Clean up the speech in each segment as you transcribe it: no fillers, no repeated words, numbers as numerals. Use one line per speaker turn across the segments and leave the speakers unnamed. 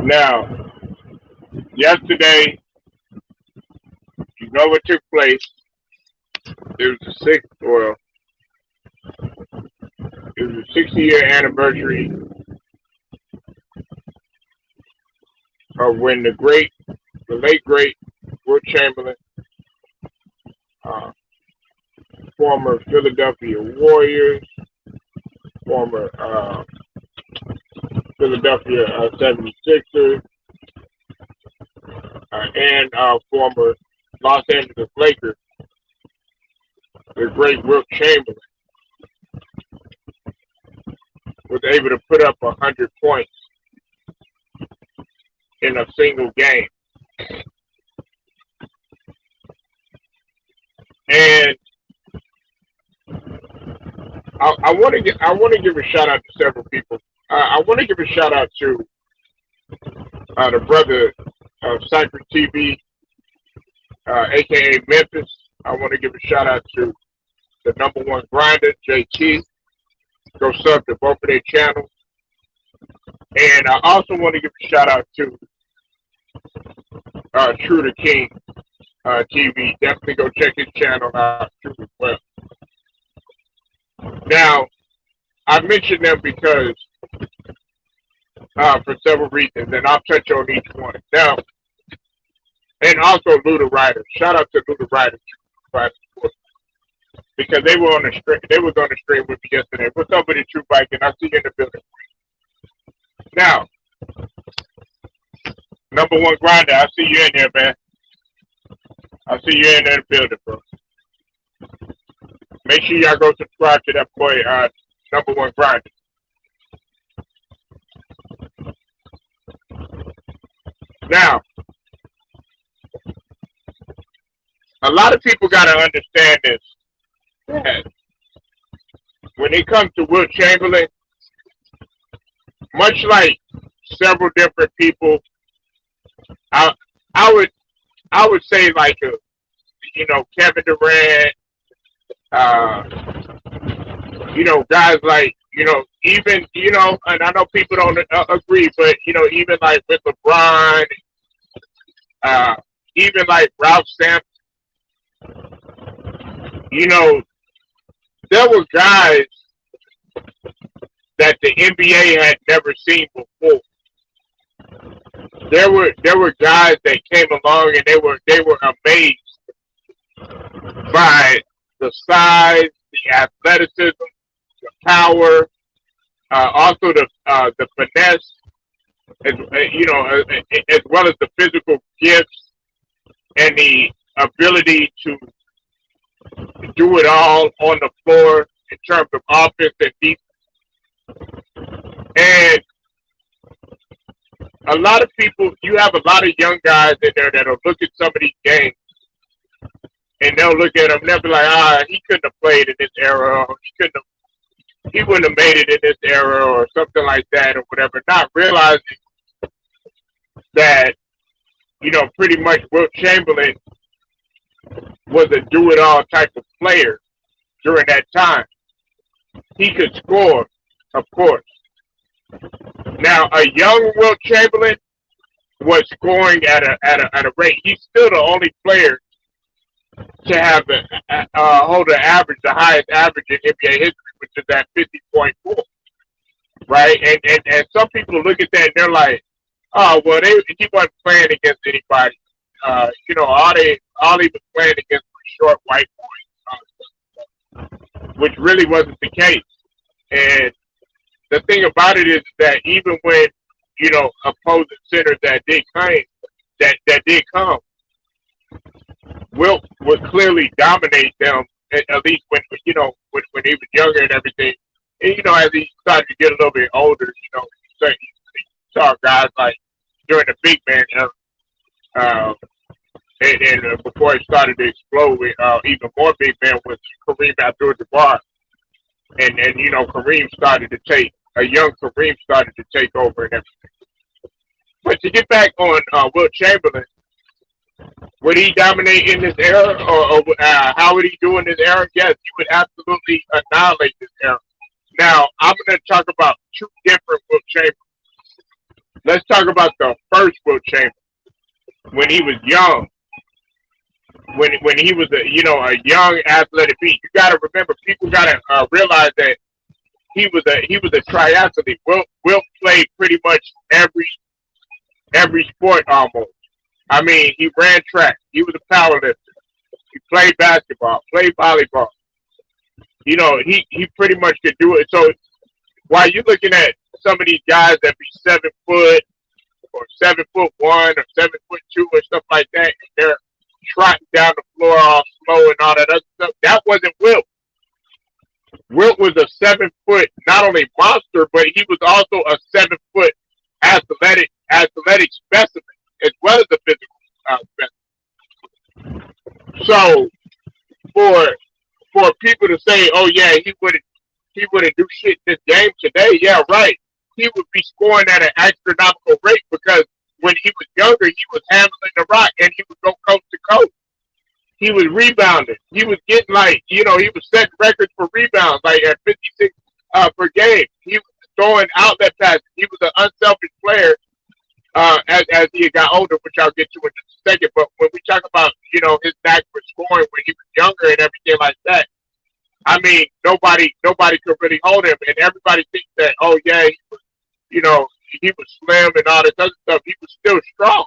Now, yesterday, you know what took place. It was the sixth, well, it was the 60-year anniversary of when the late great Wilt Chamberlain, uh, former Philadelphia Warriors, former Philadelphia 76ers, and former Los Angeles Lakers, the great Wilt Chamberlain, was able to put up 100 points in a single game. And I want to give a shout out to several people. I want to give a shout out to the brother of Cypress TV, aka Memphis. I want to give a shout out to the number one grinder, JT. Go sub to both of their channels. And I also want to give a shout out to True the King TV. Definitely go check his channel out too as well. Now, I mentioned them because for several reasons, and I'll touch on each one. Now, and also Luda Riders. Shout out to Luda Riders because they were on the stream. They was on the stream with me yesterday. What's up with the True Bike? And I see you in the building. Now, number one grinder, I see you in there, man. I see you in there in the building, bro. Make sure y'all go subscribe to that boy, number one grinder. Now, a lot of people got to understand this. That when it comes to Wilt Chamberlain, much like several different people, I would say like Kevin Durant, guys like even and I know people don't agree, but even like with LeBron, even like Ralph Sampson, there were guys that the NBA had never seen before. There were guys that came along and they were amazed by the size, the athleticism, the power, also the finesse, as well as the physical gifts and the ability to do it all on the floor in terms of offense and defense. And a lot of people, you have a lot of young guys in there that'll look at some of these games and they'll look at them and they'll be like, he couldn't have played in this era, or he wouldn't have made it in this era, or something like that, or whatever, not realizing that, pretty much Wilt Chamberlain was a do-it-all type of player during that time. He could score, of course. Now, a young Wilt Chamberlain was scoring at a rate. He's still the only player to have hold an average, the highest average in NBA history, which is at 50.4, right? And some people look at that and they're like, oh, well, he wasn't playing against anybody. All he was playing against was short white boys, which really wasn't the case. And the thing about it is that even when, opposing centers that did come, Wilt would clearly dominate them, at least when he was younger and everything. And, as he started to get a little bit older, he saw guys like during the big man era, and before it started to explode with even more big man was Kareem Abdul-Jabbar. And Kareem started to take, a young Kareem started to take over and everything. But to get back on Wilt Chamberlain, would he dominate in this era, or how would he do in this era? Yes, he would absolutely annihilate this era. Now, I'm going to talk about two different Wilt Chamberlains. Let's talk about the Chamberlain when he was young, when he was a young athletic beast. You got to remember, people got to realize that he was a triathlete. Wilt played pretty much every sport almost. I mean, he ran track. He was a power lifter. He played basketball, played volleyball. He pretty much could do it. So while you're looking at some of these guys that be 7 foot or 7'1" or 7'2" or stuff like that, and they're trotting down the floor all slow and all that other stuff, that wasn't Wilt. Wilt was a 7 foot not only monster, but he was also a 7 foot athletic specimen as well as a physical specimen. So for people to say, "Oh yeah, he wouldn't do shit in this game today," yeah, right. He would be scoring at an astronomical rate because when he was younger, he was handling the rock and he would go coast to coast. He was rebounding. He was getting he was setting records for rebounds, like at 56 per game. He was throwing outlet passes. He was an unselfish player as he got older, which I'll get to in just a second. But when we talk about, his knack for scoring when he was younger and everything like that, I mean, nobody could really hold him. And everybody thinks that, oh, yeah, he was slim and all this other stuff. He was still strong.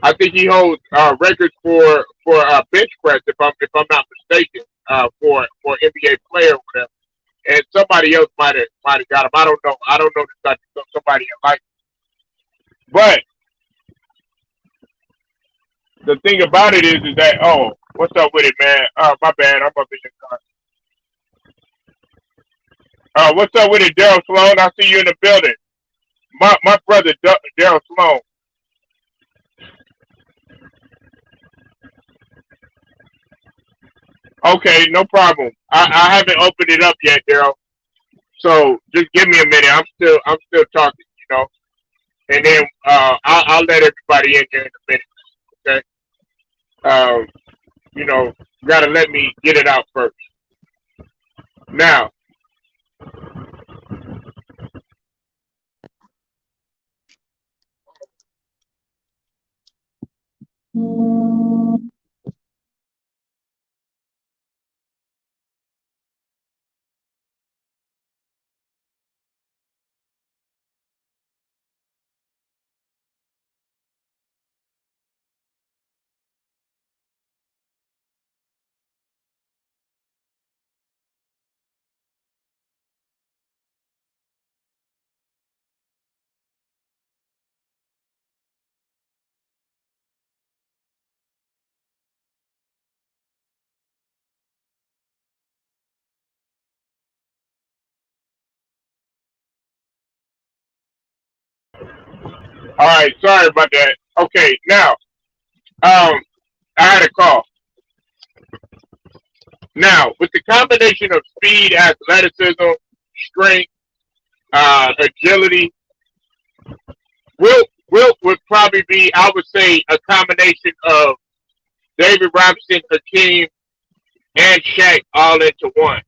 I think he holds records for bench press, if I'm not mistaken, for NBA player or whatever. And somebody else might have got him. I don't know. I don't know this stuff. Somebody like. But the thing about it is that what's up with it, man? My bad. I'm up in the car. What's up with it, Daryl Sloan? I see you in the building. My brother Daryl Sloan. Okay, no problem. I haven't opened it up yet, Daryl. So just give me a minute. I'm still talking. And then I'll let everybody in here in a minute. Okay. Um, you know, gotta let me get it out first. Now, all right. Sorry about that. Okay. Now, I had a call. Now, with the combination of speed, athleticism, strength, agility, Wilt would probably be, I would say, a combination of David Robinson, Hakeem, and Shaq all into one.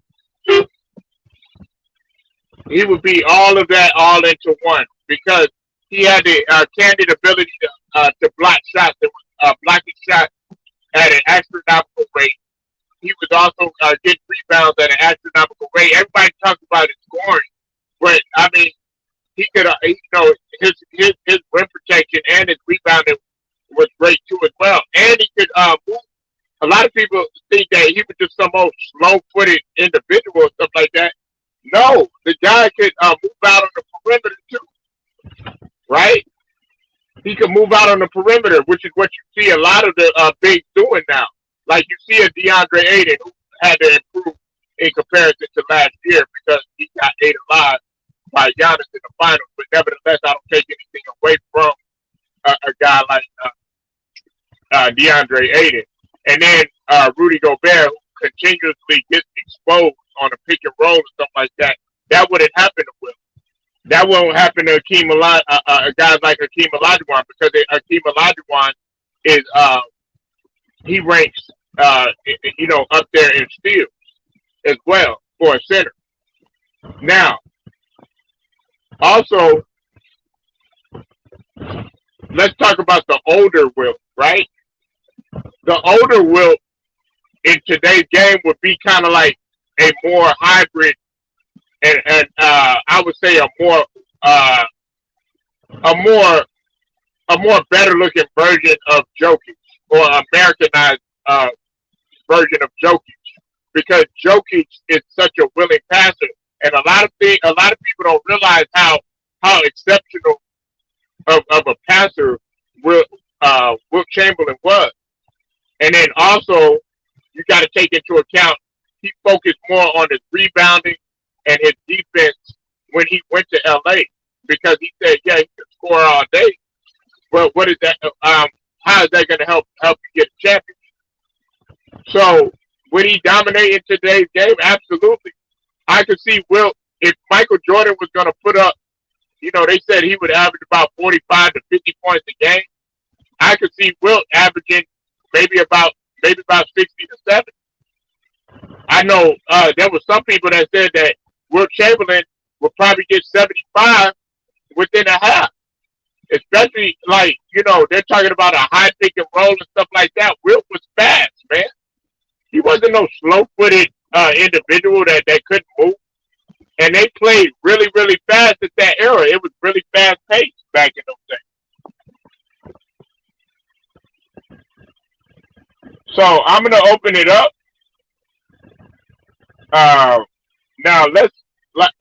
He would be all of that all into one because he had the candid ability to block shots. That was blocking shots at an astronomical rate. He was also getting rebounds at an astronomical rate. Everybody talks about his scoring, but I mean, he could, his rim protection and his rebounding was great too as well. And he could move. A lot of people think that he was just some old slow-footed individual and stuff like that. No, the guy could move out on the perimeter too, right? He could move out on the perimeter, which is what you see a lot of the bigs doing now. Like you see a DeAndre Ayton who had to improve in comparison to last year because he got ate alive by Giannis in the finals. But nevertheless, I don't take anything away from a guy like DeAndre Ayton. And then Rudy Gobert, who continuously gets exposed on a pick and roll or something like that. That wouldn't happen to Will. That won't happen to guys like Hakeem Olajuwon because Hakeem Olajuwon is he ranks up there in steals as well for a center. Now, also let's talk about the older Wilt, right? The older Wilt in today's game would be kind of like a more hybrid and I would say uh, a more a more better looking version of Jokic or Americanized version of Jokic because Jokic is such a willing passer, and a lot of people don't realize how exceptional of a passer Will Chamberlain was. And then also you got to take into account he focused more on his rebounding and his defense when he went to LA because he said, yeah, he can score all day, but what is that? How is that going to help you get a championship? So would he dominate in today's game? Absolutely. I could see Will if Michael Jordan was going to put up. They said he would average about 45 to 50 points a game. I could see Wilt averaging maybe about maybe about 60 to 70. I know there were some people that said that Wilt Chamberlain would probably get 75 within a half. Especially like, they're talking about a high pick and roll and stuff like that. Wilt was fast, man. He wasn't no slow footed individual that couldn't move. And they played really, really fast at that era. It was really fast paced back in those days. So I'm gonna open it up. Uh, Now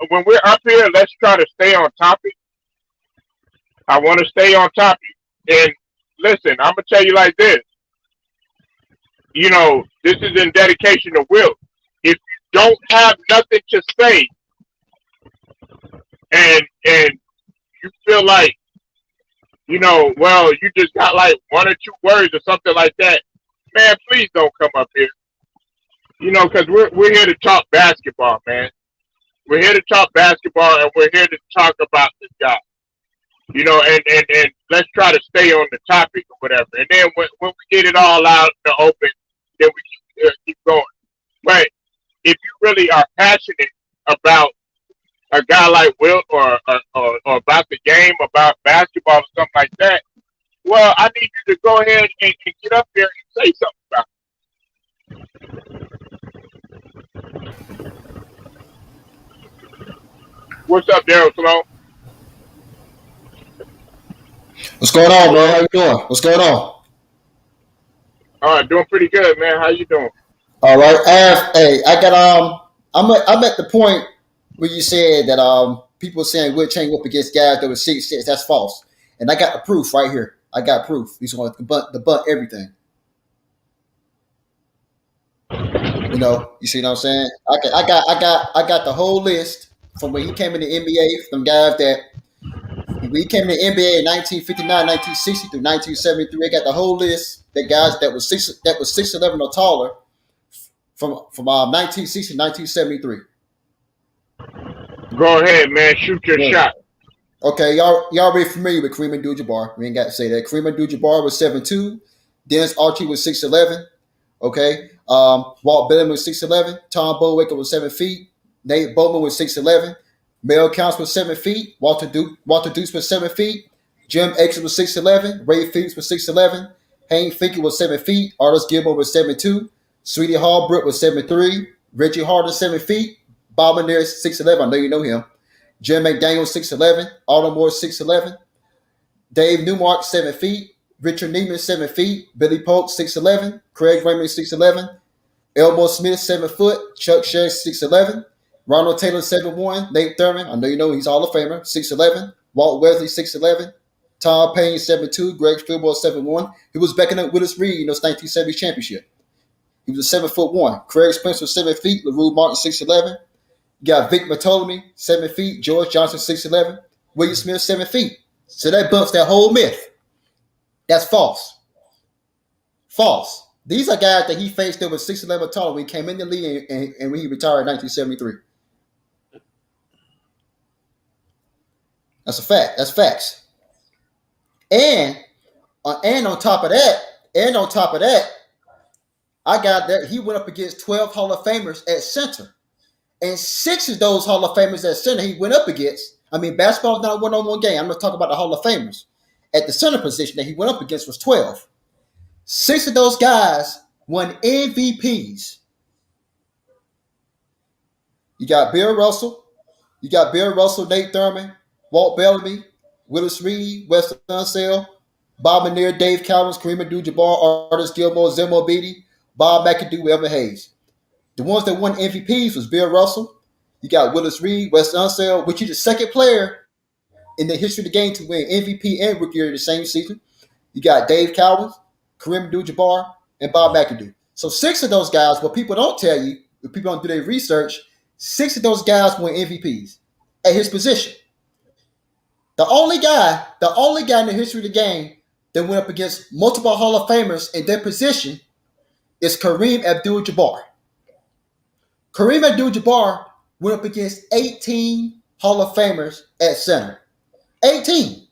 when we're up here, let's try to stay on topic. I want to stay on topic. And listen, I'm gonna tell you like this. This is in dedication to Will. If you don't have nothing to say, and you feel like, well, you just got like one or two words or something like that, man, please don't come up here. Because we're here to talk basketball, man. We're here to talk basketball, and we're here to talk about this guy. And let's try to stay on the topic or whatever. And then when we get it all out in the open, then we keep going. But if you really are passionate about a guy like Wilt or about the game, about basketball or something like that, well, I need you to go ahead and get up there and say something about it. What's up, Daryl Sloan?
What's going on, man? How you doing? What's going on?
All right, doing pretty good, man. How you doing?
All right. Hey, I got I'm at the point where you said that people saying we're changing up against guys that were 6'6". That's false, and I got the proof right here. I got proof. He's going to debunk everything. You see what I'm saying? I got the whole list from when he came in the NBA. From guys that when he came in the NBA in 1959, 1960 through 1973. I got the whole list. The guys that was 6'11" or taller from 1960 to 1973.
Go ahead, man. Shoot your shot.
Okay, y'all already familiar with Kareem Abdul-Jabbar. We ain't got to say that. Kareem Abdul-Jabbar was 7'2". Dennis Archie was 6'11". Okay. Walt Bellamy was 6'11". Tom Bowaker was 7 feet. Nate Bowman was 6'11". Mel Counts was 7 feet. Walter Dukes was 7 feet. Jim Akers was 6'11". Ray Phillips was 6'11". Hank Finkel was 7 feet. Artis Gilmore was 7'2". Sweetie Hallbrook was 7'3". Reggie Harden 7 feet. Bob Manere 6'11". I know you know him. Jim McDaniel 6'11". Arnold Moore 6'11". Dave Newmark 7 feet. Richard Neiman 7 feet. Billy Polk 6'11". Craig Raymond 6'11". Elmore Smith 7 foot. Chuck Sherry 6'11". Ronald Taylor 7'1". Nate Thurman, I know you know he's Hall of Famer, 6'11". Walt Wesley 6'11". Tom Payne 7'2". Greg Spielberg 7'1". He was backing up Willis Reed in those 1970 championship. He was a 7'1". Craig Spencer 7 feet. LaRue Martin 6'11". You got Vic Bartolome 7 feet. George Johnson 6'11". William Smith 7 feet. So that bumps that whole myth. That's false. False. These are guys that he faced that was 6'11" taller when he came in the league and when he retired in 1973. That's a fact. That's facts. And on top of that, I got that he went up against 12 Hall of Famers at center. And 6 of those Hall of Famers at center he went up against. I mean, basketball is not a one-on-one game. I'm going to talk about the Hall of Famers. at the center position that he went up against was 12. 6 of those guys won MVPs. You got Bill Russell, Nate Thurman, Walt Bellamy, Willis Reed, Wes Unseld, Bob Manier, Dave Cowens, Kareem Abdul-Jabbar, Artis Gilmore, Zim Obidi, Bob McAdoo, Evan Hayes. The ones that won MVPs was Bill Russell. You got Willis Reed, Wes Unseld, which is the second player in the history of the game to win MVP and Rookie Year the same season. You got Dave Cowens, Kareem Abdul-Jabbar, and Bob McAdoo. So 6 of those guys, what people don't tell you, if people don't do their research, 6 of those guys won MVPs at his position. The only guy in the history of the game that went up against multiple Hall of Famers in their position is Kareem Abdul-Jabbar. Kareem Abdul-Jabbar went up against 18 Hall of Famers at center. 18.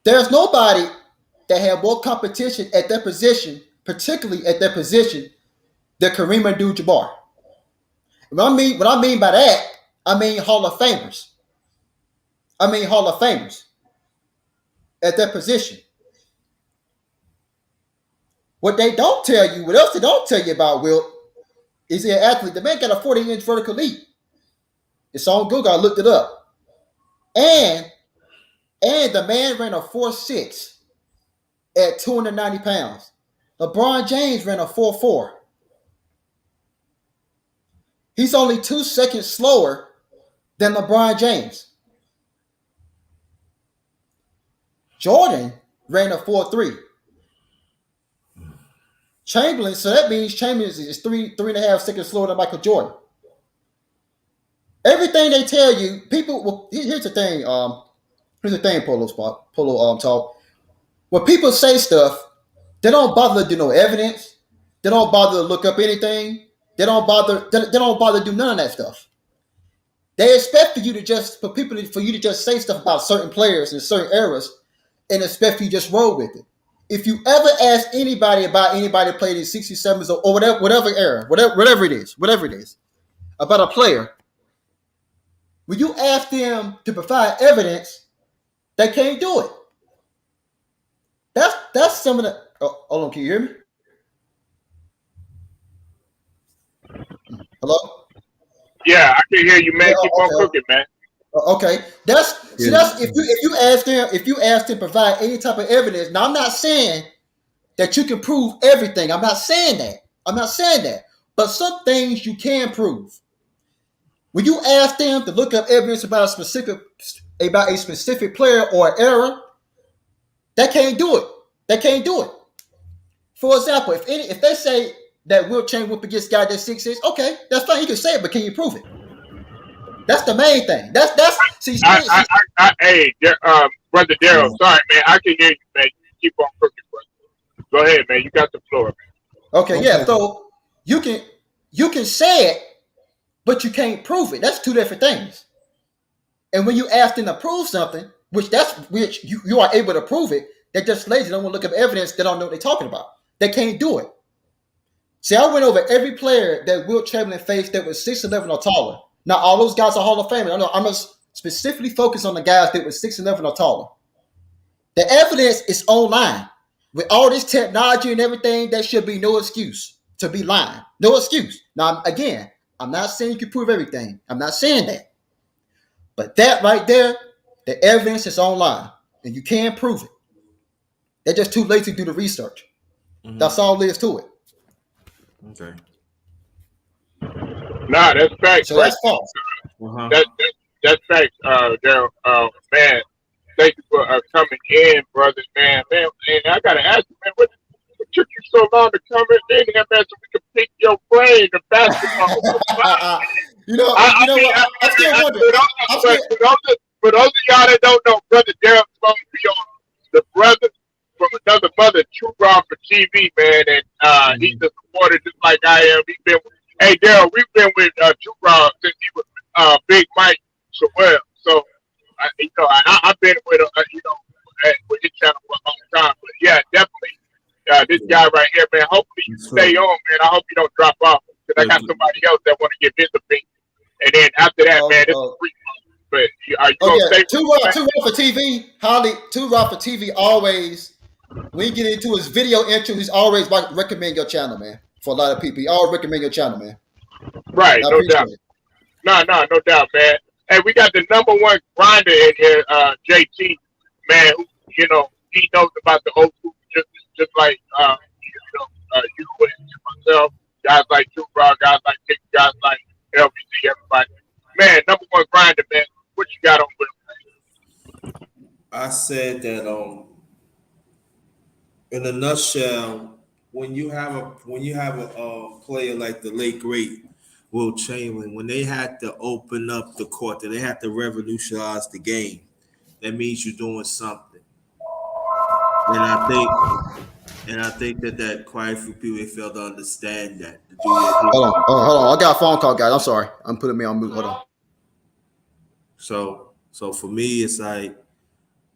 There's nobody that had more competition at their position, particularly at their position, than Kareem Abdul-Jabbar. What I mean by that, I mean Hall of Famers. Hall of Famers at that position. What they don't tell you, what else they don't tell you about Wilt, is he an athlete. The man got a 40-inch vertical leap. It's on Google. I looked it up. And the man ran a 4.6 at 290 pounds. LeBron James ran a 4.4. He's only 2 seconds slower than LeBron James. Jordan ran a 4.3. Chamberlain, so that means Chamberlain is 3.5 seconds slower than Michael Jordan. Everything they tell you, people. Well, here's the thing. Polo talk. When people say stuff, they don't bother to do no evidence. They don't bother to look up anything. They don't bother to do none of that stuff. They expect for you to just say stuff about certain players in certain eras, and expect you to just roll with it. If you ever ask anybody about anybody that played in 67s or whatever era, whatever it is, about a player, when you ask them to provide evidence, they can't do it. That's some of the. Oh, hold on, can you hear me? Hello?
Yeah, I can hear you, man.
Yeah,
Keep on cooking, man.
Okay, that's if you ask them to provide any type of evidence. Now, I'm not saying that you can prove everything. I'm not saying that. But some things you can prove. When you ask them to look up evidence about a specific player or era, they can't do it. For example, if they say that Wilt Chamberlain whooped against guy that's 6'6", okay, that's fine. You can say it, but can you prove it? That's the main thing.
Hey, brother Daryl, sorry, man. I can hear you, man. Keep on cooking, brother. Go ahead, man. You got the floor, man.
Okay, yeah. So you can say it, but you can't prove it. That's 2 different things. And when you ask them to prove something, which you are able to prove it, they're just lazy. They don't want to look up evidence. They don't know what they're talking about. They can't do it. See, I went over every player that Wilt Chamberlain faced that was 6'11" or taller. Now, all those guys are Hall of Famers. I'm going to specifically focus on the guys that were 6'11" or taller. The evidence is online. With all this technology and everything, there should be no excuse to be lying. No excuse. Now, again, I'm not saying you can prove everything. I'm not saying that. But that right there, the evidence is online. And you can't prove it. They're just too lazy to do the research. Mm-hmm. That's all there is to it.
Okay.
Nah, that's facts.
So that's false.
Uh-huh. That's facts, Daryl. Man, thank you for coming in, brothers, man. And I gotta ask you, man, what took you so long to come in here, man, so we can pick your brain, the basketball.
I'm still wondering.
For those of y'all that don't know, brother Daryl's supposed to be on the brother from another mother, True Raw for TV, man, and he's a supporter just like I am. Hey, Daryl, we've been with True Raw since he was Big Mike so well. So, I've been with with his channel for a long time. But yeah, definitely, this guy right here, man. Hopefully you stay on, man. I hope you don't drop off because I got somebody else that want to give his opinion. And then after that, man, it's a free. But are you
yeah,
stay with the
too raw for TV. Holly, too raw for TV. Always when you get into his video intro, he's always recommend your channel, man. For a lot of people, he always recommend your channel, man.
right,
I
no doubt.
appreciate it.
No doubt, man. And we got the number one grinder in here, JT, man. Who he knows about the old school just like you and myself, guys like Two Rock, guys like Nick, guys like LBC, everybody. Man, number one grinder, man. What you got on with
I said that in a nutshell, when you have a player like the late great Will Chamberlain, when they had to open up the court, that they had to revolutionize the game, that means you're doing something. And I think that quite a few people fail to understand that. To do
Hold on. I got a phone call, guys. I'm sorry. I'm putting me on mute. Hold on.
So for me, it's like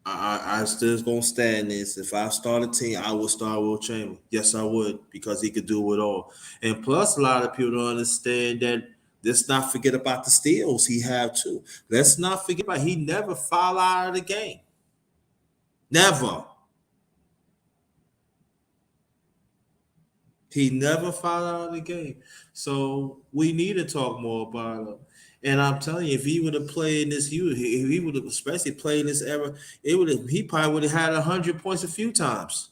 I still gonna stand this. If I start a team, I would start Will Chamberlain. Yes, I would, because he could do it all. And plus, a lot of people don't understand that. Let's not forget about the steals he had too. Let's not forget about he never fouled out of the game. Never. He never fouled out of the game. So we need to talk more about him. And I'm telling you, if he would have played in this, if he would have especially played in this era, he probably would have had 100 points a few times.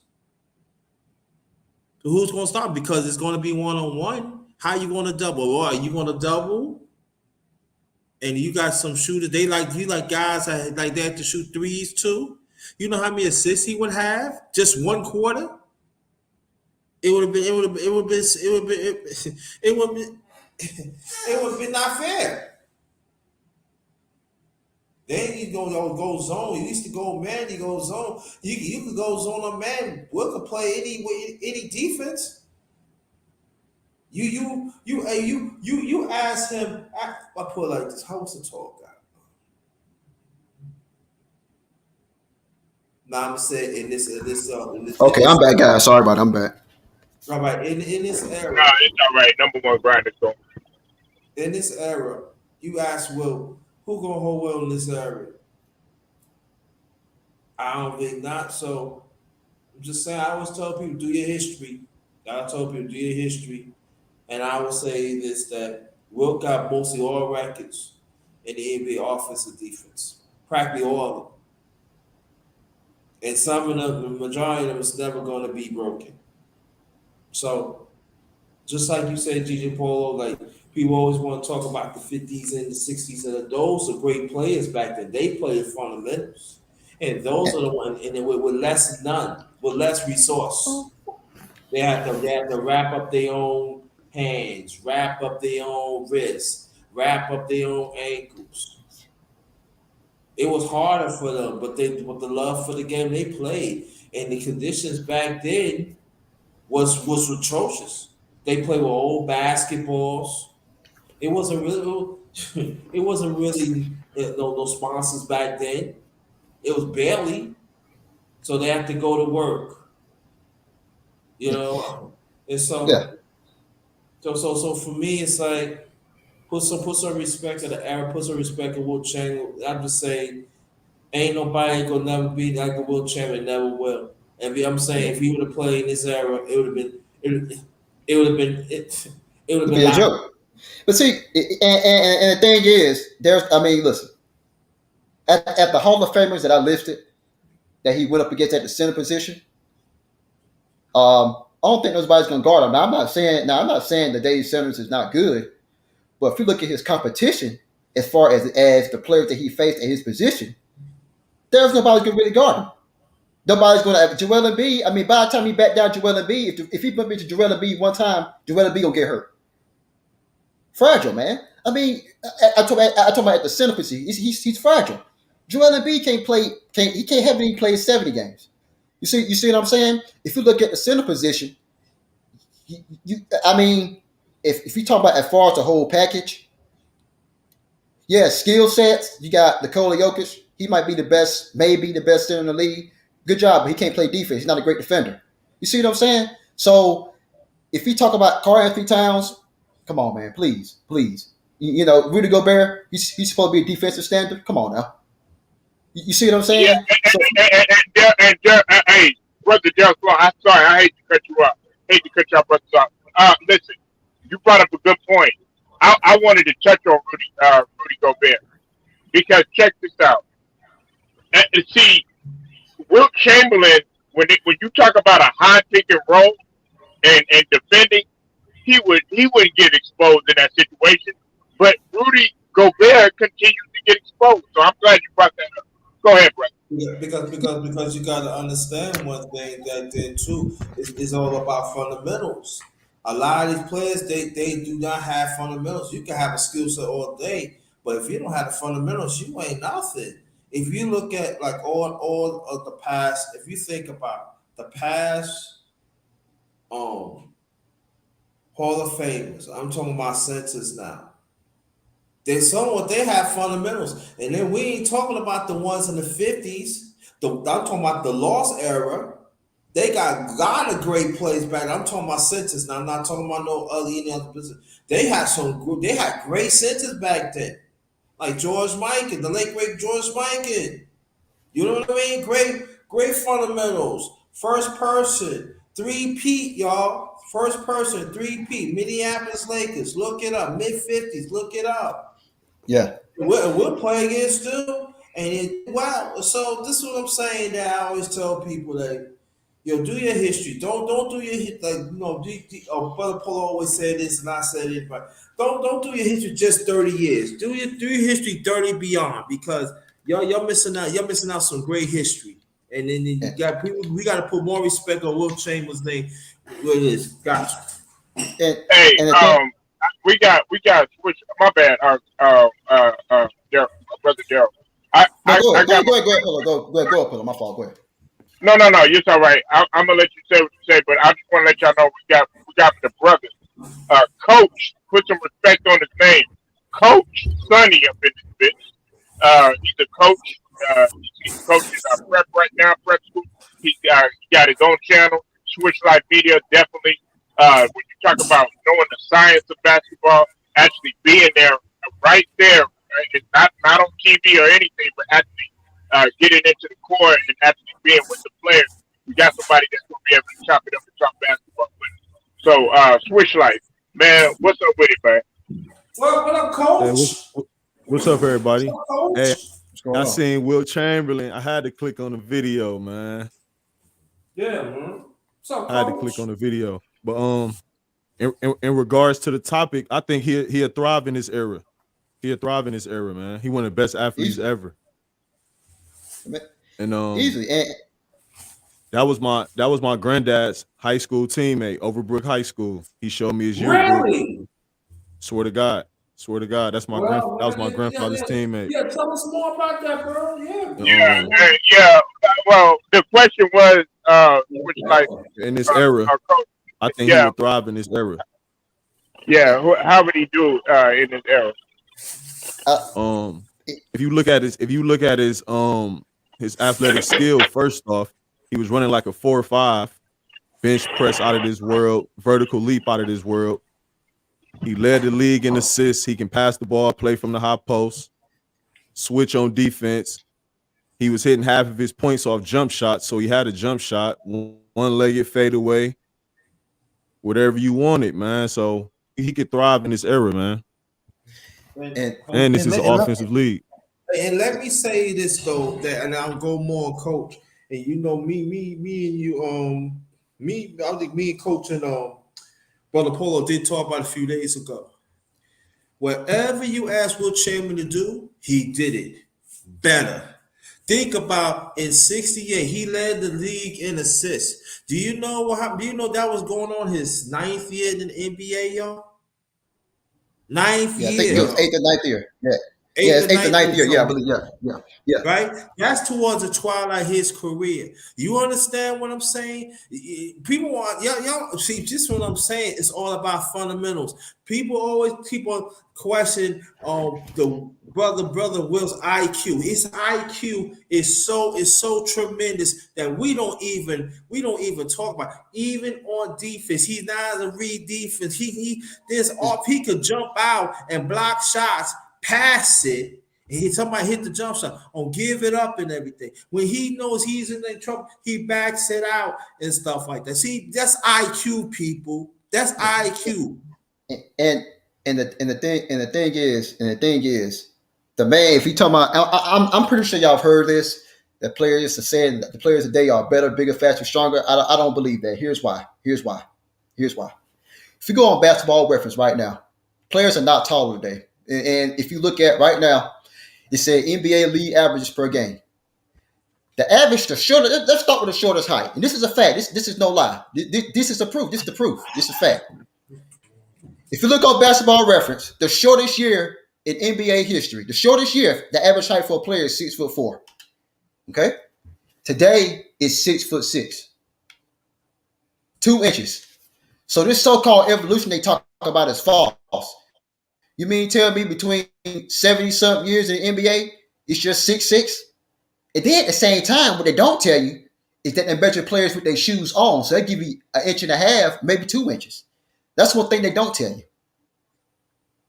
So who's going to stop? Because it's going to be one-on-one. How you going to double? Or are you going to double? And you got some shooters. You like guys that like they have to shoot threes too. You know how many assists he would have? Just one quarter. It would have been not fair. Then you go zone. You used to go man. You go zone. You could go zone on man. Will could play any defense. You ask him. I put it like this. How was the tall guy? Now I'm saying in this.
Okay, I'm back, guys. Sorry about it. I'm back.
All right, in this era.
No, it's all right. Number one grinder. So
in this era, you ask Will, who gonna hold Will in this era? I don't think not. So I'm just saying, I always tell people, do your history. I told people, do your history. And I will say this, that Will got mostly all records in the NBA offensive defense. Practically all of them. And some of them, the majority of them is never going to be broken. So, just like you said, Gigi Polo, like people always want to talk about the 50s and the 60s, and those are great players back then. They played fundamentals. And those are the ones, and with less resource. They have to wrap up their own hands, wrap up their own wrists, wrap up their own ankles. It was harder for them, but with the love for the game they played, and the conditions back then was atrocious. They played with old basketballs. It wasn't really no sponsors back then. It was barely, so they had to go to work. And so.
Yeah.
So for me, it's like put some respect to the era, put some respect to Will Chamberlain. I'm just saying, ain't nobody gonna never be like a Will Chamberlain, never will. And I'm saying, if he would have played in this era, it would have been
a joke. But see, and the thing is, listen, at the Hall of Famers that I listed, that he went up against at the center position, I don't think nobody's gonna guard him. Now I'm not saying that Dave Sanders is not good, but if you look at his competition, as far as the players that he faced at his position, there's nobody gonna really guard him. Nobody's gonna have Joel Embiid. I mean, by the time he back down Joel Embiid, if he put me to Joel Embiid one time, Joel Embiid gonna get hurt. Fragile, man. I mean, I told about at the center position, he's fragile. Joel Embiid can't have any played 70 games. You see what I'm saying? If you look at the center position, if you talk about as far as the whole package, yeah, skill sets, you got Nikola Jokic. He might be maybe the best center in the league. Good job, but he can't play defense. He's not a great defender. You see what I'm saying? So if you talk about Karl-Anthony Towns, come on, man, please. Rudy Gobert, he's supposed to be a defensive standard. Come on now. You see what I'm
Yeah,
saying? So
hey, brother Del I'm sorry, I hate to cut you off. Hate to cut y'all brothers off. Listen, you brought up a good point. I wanted to touch on Rudy Gobert because check this out. See, Wilt Chamberlain, when you talk about a high pick and roll and defending, he wouldn't get exposed in that situation. But Rudy Gobert continues to get exposed. So I'm glad you brought that up. Go ahead, brother.
Yeah, because you got to understand one thing that then too is all about fundamentals. A lot of these players they do not have fundamentals. You can have a skill set all day, but if you don't have the fundamentals, you ain't nothing. If you look at like all of the past, if you think about the past Hall of Famers, I'm talking about centers now. They have fundamentals, and then we ain't talking about the ones in the 50s. I'm talking about the lost era. They got of great plays back. I'm talking about centers now. I'm not talking about any other position. They had They had great centers back then, like George Mikan, the late great George Mikan. You know what I mean? Great fundamentals. First person, three-peat, y'all. First person, three-peat. Minneapolis Lakers. Look it up. Mid-50s. Look it up.
yeah,
We'll play against them. Wow. So this is what I'm saying that I always tell people that, do your history. Don't do your Brother Polo always said this, and I said it, but don't do your history just 30 years. Do your history 30 beyond, because y'all missing out. Y'all missing out some great history. And then you got people. We got to put more respect on Wilt Chamberlain's name. What it is? Gotcha.
and
Hey,
and the thing,
we got switch. My bad. Daryl, my brother Daryl.
no, go
I
ahead,
got my
go ahead, Pillow. My fault. Go ahead.
no, it's all right. I'm gonna let you say what you say, but I just want to let y'all know we got the brothers. Coach, put some respect on his name. Coach Sonny up in this bitch. He's a coach. He's coaching prep right now, prep school. He got his own channel, Switch Life Media. Definitely. When you talk about knowing the science of basketball, actually being there, right there, right? It's not on TV or anything, but actually getting into the core and actually being with the players. We got somebody that's gonna be able to chop it up and talk basketball with us. So Switch Life, man, what's up with it, man?
What up,
Hey,
Coach?
what's up, everybody?
What up, Coach?
Hey,
What's going
I
on?
seen Wilt Chamberlain. I had to click on the video, man.
Yeah, man. What's up,
I had to click on
Coach?
the video. But in regards to the topic, I think he'll thrive in this era. He'll thrive in this era, man. He one of the best athletes
Easily,
ever. And
easily, and
that was my granddad's high school teammate, Overbrook High School. He showed me his yearbook.
Really?
Swear to God. Swear to God. That was my grandfather's teammate.
Yeah. Tell us more about that, bro. Yeah,
And,
Yeah, yeah. Well, the question was, Switch Life,
in this era,
our coach.
I think he
Yeah,
would thrive in this era.
yeah. How would he do in this era?
uh,
If you look at his athletic skill, first off, he was running like a 4.5, bench press out of this world, vertical leap out of this world. He led the league in assists. He can pass the ball, play from the high post, switch on defense. He was hitting half of his points off jump shots, so he had a jump shot, one-legged fadeaway, whatever you wanted, man. So he could thrive in this era, man.
and
And this
And
is
let,
an offensive league.
and let me say this though, that and I'll go more on Coach. And me and you, I think me and Coach and Brother Polo did talk about a few days ago. Whatever you asked Will Chamberlain to do, he did it better. Think about in '68, he led the league in assists. Do you know what happened? Do you know that was going on his ninth year in the NBA, y'all? Ninth
yeah, I think it
year,
Yep.
was
y'all.
eighth or ninth year. Yeah,
Eighth
it's
or
eighth or
ninth
ninth
year.
year. Yeah, I
So
believe. Yeah.
right? That's towards the twilight of his career. You understand what I'm saying? People want y'all see just what I'm saying. It's all about fundamentals. People always keep on questioning the brother Will's IQ. His IQ is so tremendous that we don't even talk about. Even on defense, he's not a read defense. He could jump out and block shots, pass it, And somebody hit the jump shot, give it up and everything. When he knows he's in trouble, he backs it out and stuff like that. See, that's IQ, people. That's IQ.
And the thing is, the man. If you talking about, I'm pretty sure y'all have heard this. The players are saying that the players today are better, bigger, faster, stronger. I don't believe that. Here's why. If you go on Basketball Reference right now, players are not taller today. And if you look at right now, it said NBA league averages per game. The average, the shortest. Let's start with the shortest height, and this is a fact. This is no lie. This is the proof. This is the proof. This is fact. If you look on Basketball Reference, the shortest year in NBA history, the shortest year, the average height for a player is 6'4". Okay, today is 6'6", 2 inches. So this so-called evolution they talk about is false. You mean tell me between 70-something years in the NBA, it's just 6'6"? And then at the same time, what they don't tell you is that they measure players with their shoes on. So they give you 1.5 inches, maybe 2 inches. That's one thing they don't tell you.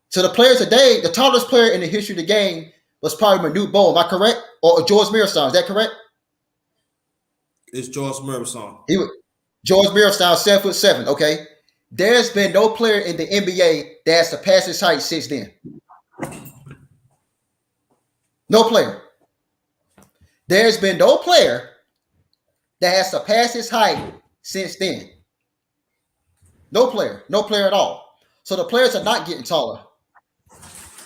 So the players today, the tallest player in the history of the game was probably Manute Bol. Am I correct? Or George Mirasan, is that correct?
It's George Mirasan.
George Mirasan, 7'7". Okay. There's been no player in the NBA that has surpassed his height since then. No player. There's been no player that has surpassed his height since then. No player at all. So the players are not getting taller.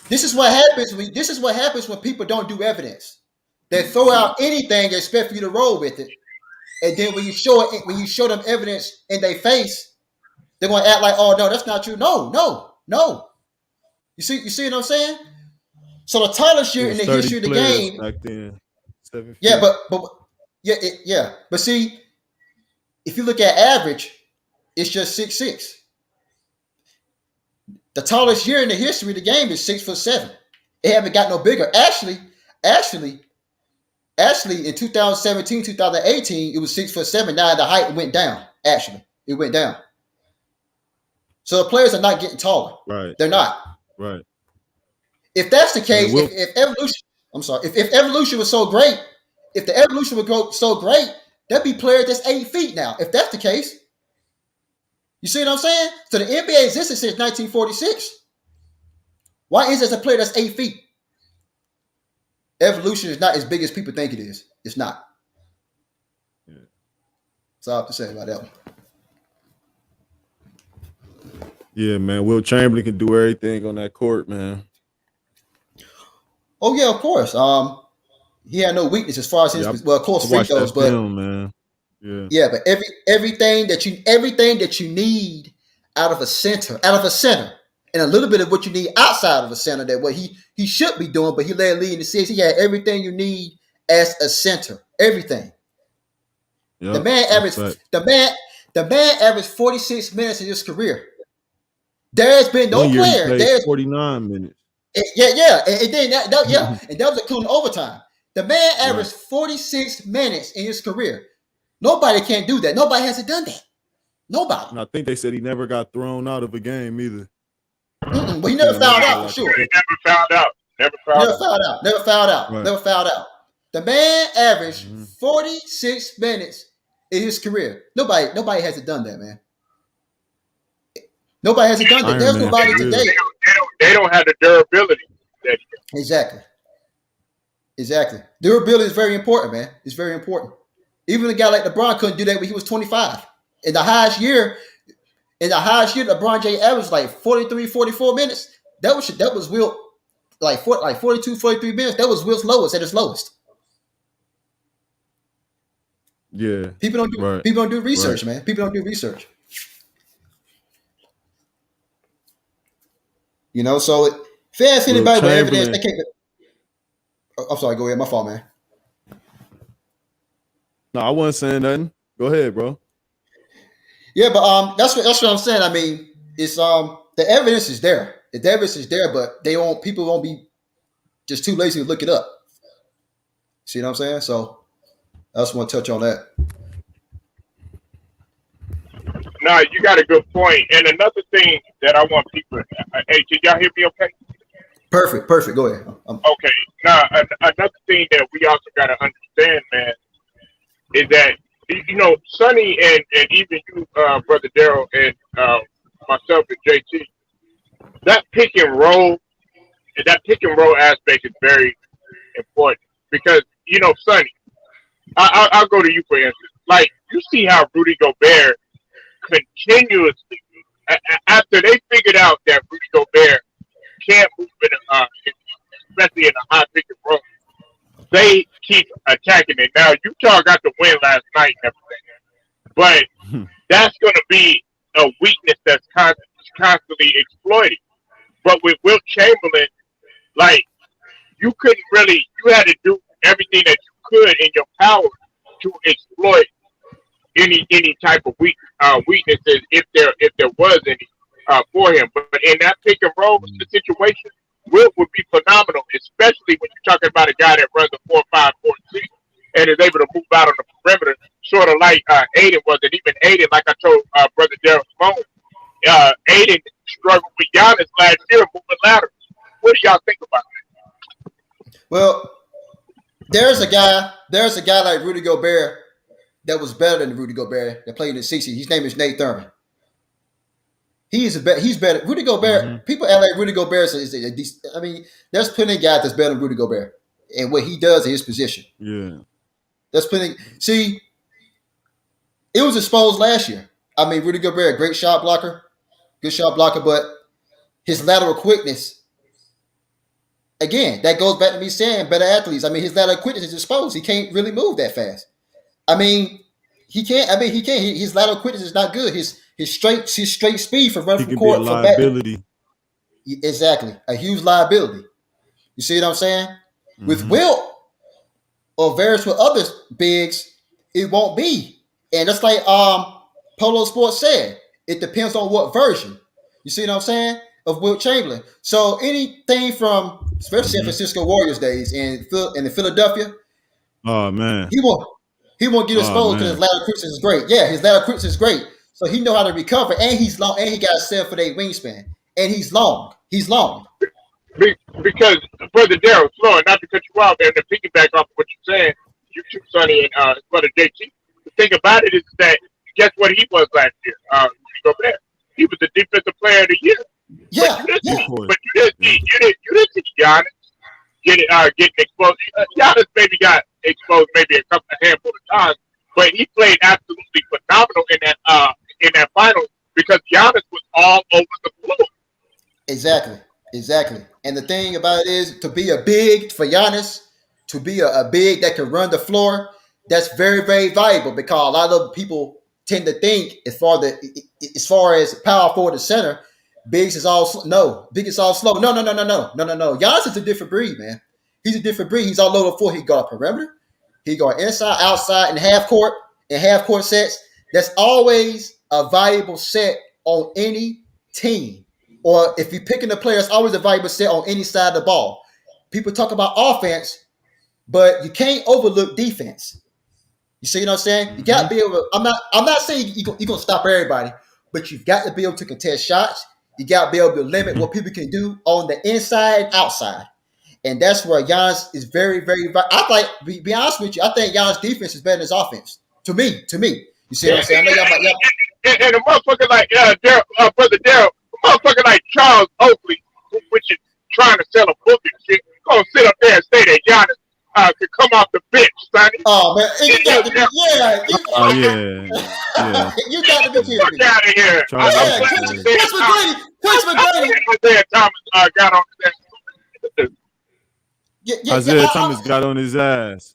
This is what happens when people don't do evidence. They throw out anything and expect for you to roll with it. And then when you show them evidence in their face, they're going to act like, oh no, that's not true. No. You see what I'm saying? So the tallest year in the history of the game
back then. 7 feet.
Yeah, but see, if you look at average, it's just 6'6". The tallest year in the history of the game is 6'7". It haven't got no bigger. Actually, in 2017, 2018, it was 6'7". Now the height went down. Actually, it went down. So the players are not getting taller.
Right.
They're not.
Right.
If that's the case, if evolution was so great, if the evolution would go so great, there'd be players that's 8 feet now. If that's the case, you see what I'm saying? So the NBA existed since 1946. Why is there a player that's 8 feet? Evolution is not as big as people think it is. It's not.
Yeah.
That's all I have to say about that one.
Yeah, man. Wilt Chamberlain can do everything on that court, man.
Oh yeah, of course. He had no weakness as far as his of course free throws, but
film, man.
Yeah, but everything that you need out of a center, and a little bit of what you need outside of a center, that what he should be doing, but he led lead in the six. He had everything you need as a center. Everything. Yep, the man averaged 46 minutes in his career. There's been no player. There's
49 minutes.
Yeah, and then and that was including overtime. The man averaged 46 minutes in his career. Nobody can do that. Nobody hasn't done that. Nobody.
And I think they said he never got thrown out of a game either.
But he never fouled out for sure.
He never fouled out.
Never fouled out. The man averaged 46 minutes in his career. Nobody hasn't done that, man. Nobody hasn't done that. There's nobody today.
They don't have the durability.
Exactly. Durability is very important, man. It's very important. Even a guy like LeBron couldn't do that when he was 25. In the highest year, LeBron James averaged like 43, 44 minutes. That was Wilt, like 42, 43 minutes. That was Wilt's lowest at his lowest.
Yeah.
People don't do research, man. People don't do research. You know, so if you ask anybody with evidence, they can't. I'm sorry, go ahead. My fault, man.
No, I wasn't saying nothing. Go ahead, bro.
Yeah, but that's what I'm saying. I mean, it's the evidence is there. The evidence is there, but people won't be just too lazy to look it up. See what I'm saying? So I just want to touch on that.
No, you got a good point. And another thing that I want people, hey, can y'all hear me okay?
Perfect. Go ahead.
Okay. Now, another thing that we also got to understand, man, is that Sonny and even you, brother Daryl, and myself and JT, that pick and roll aspect is very important because Sonny, I'll go to you for instance. Like you see how Rudy Gobert continuously, after they figured out that Rudy Gobert can't move especially in a high pick and roll, they keep attacking it. Now Utah got the win last night and everything, but that's going to be a weakness that's constantly exploited. But with Wilt Chamberlain, like you had to do everything that you could in your power to exploit any type of weaknesses if there was any for him. But in that pick and roll situation, Wilt would be phenomenal, especially when you're talking about a guy that runs a 4-5-4-6 and is able to move out on the perimeter, sort of like Aiden was. And even Aiden, like I told brother Daryl Simone, Aiden struggled with Giannis last year moving laterals. What do y'all think about that?
Well, there's a guy like Rudy Gobert that was better than Rudy Gobert that played in the 60s. His name is Nate Thurman. He's better. Rudy Gobert. People act like Rudy Gobert is a decent. I mean, there's plenty of guys that's better than Rudy Gobert and what he does in his position.
Yeah,
there's plenty. See, it was exposed last year. I mean, Rudy Gobert, great shot blocker, good shot blocker, but his lateral quickness. Again, that goes back to me saying better athletes. I mean, his lateral quickness is exposed. He can't really move that fast. I mean, he can't. His lateral quickness is not good. His straight speed for running from court
be a
for
liability.
back. Exactly, a huge liability. You see what I'm saying? Mm-hmm. With Wilt or various with other bigs, it won't be. And that's like Polo Sports said. It depends on what version. You see what I'm saying? Of Wilt Chamberlain. So anything from especially San Francisco Warriors days and in Philadelphia.
Oh man,
he won't get exposed because his lateral quickness is great. Yeah, his lateral quickness is great. So he know how to recover, and he's long, and he got a 7'8" wingspan, and he's long.
Because brother Daryl, slow, not to cut you off, and to piggyback off of what you're saying, you too, Sonny, and brother JT. The thing about it is that guess what he was last year? Gobert. He was the defensive player of the year.
Yeah,
but you didn't see Giannis getting exposed. Giannis maybe got exposed maybe a handful of times, but he played absolutely phenomenal in that final because Giannis was all over the floor.
Exactly. And the thing about it is to be a big for Giannis, to be a big that can run the floor, that's very, very valuable because a lot of people tend to think as far as power forward to center, bigs is all big is all slow. No. Giannis is a different breed, man. He's a different breed. He's all over the floor. He got perimeter. He got inside, outside, and half court sets. That's always a valuable set on any team. Or if you're picking the player, it's always a valuable set on any side of the ball. People talk about offense, but you can't overlook defense. You see what I'm saying? You got to be able to, I'm not saying you're going to stop everybody, but you've got to be able to contest shots. You got to be able to limit what people can do on the inside and outside. And that's where Giannis is very, very. Be honest with you, I think Giannis' defense is better than his offense. To me, you see what I'm saying? I know y'all.
And a motherfucker like brother Daryl, a motherfucker like Charles Oakley, which is trying to sell a book and shit, gonna sit up there and say that Giannis could come off the bench, Sonny.
Oh man, you got to be, yeah. You got to be kidding me.
Fuck out of here.
Chris McGrady.
Isaiah Thomas got on his ass.
Isaiah Thomas got on his ass.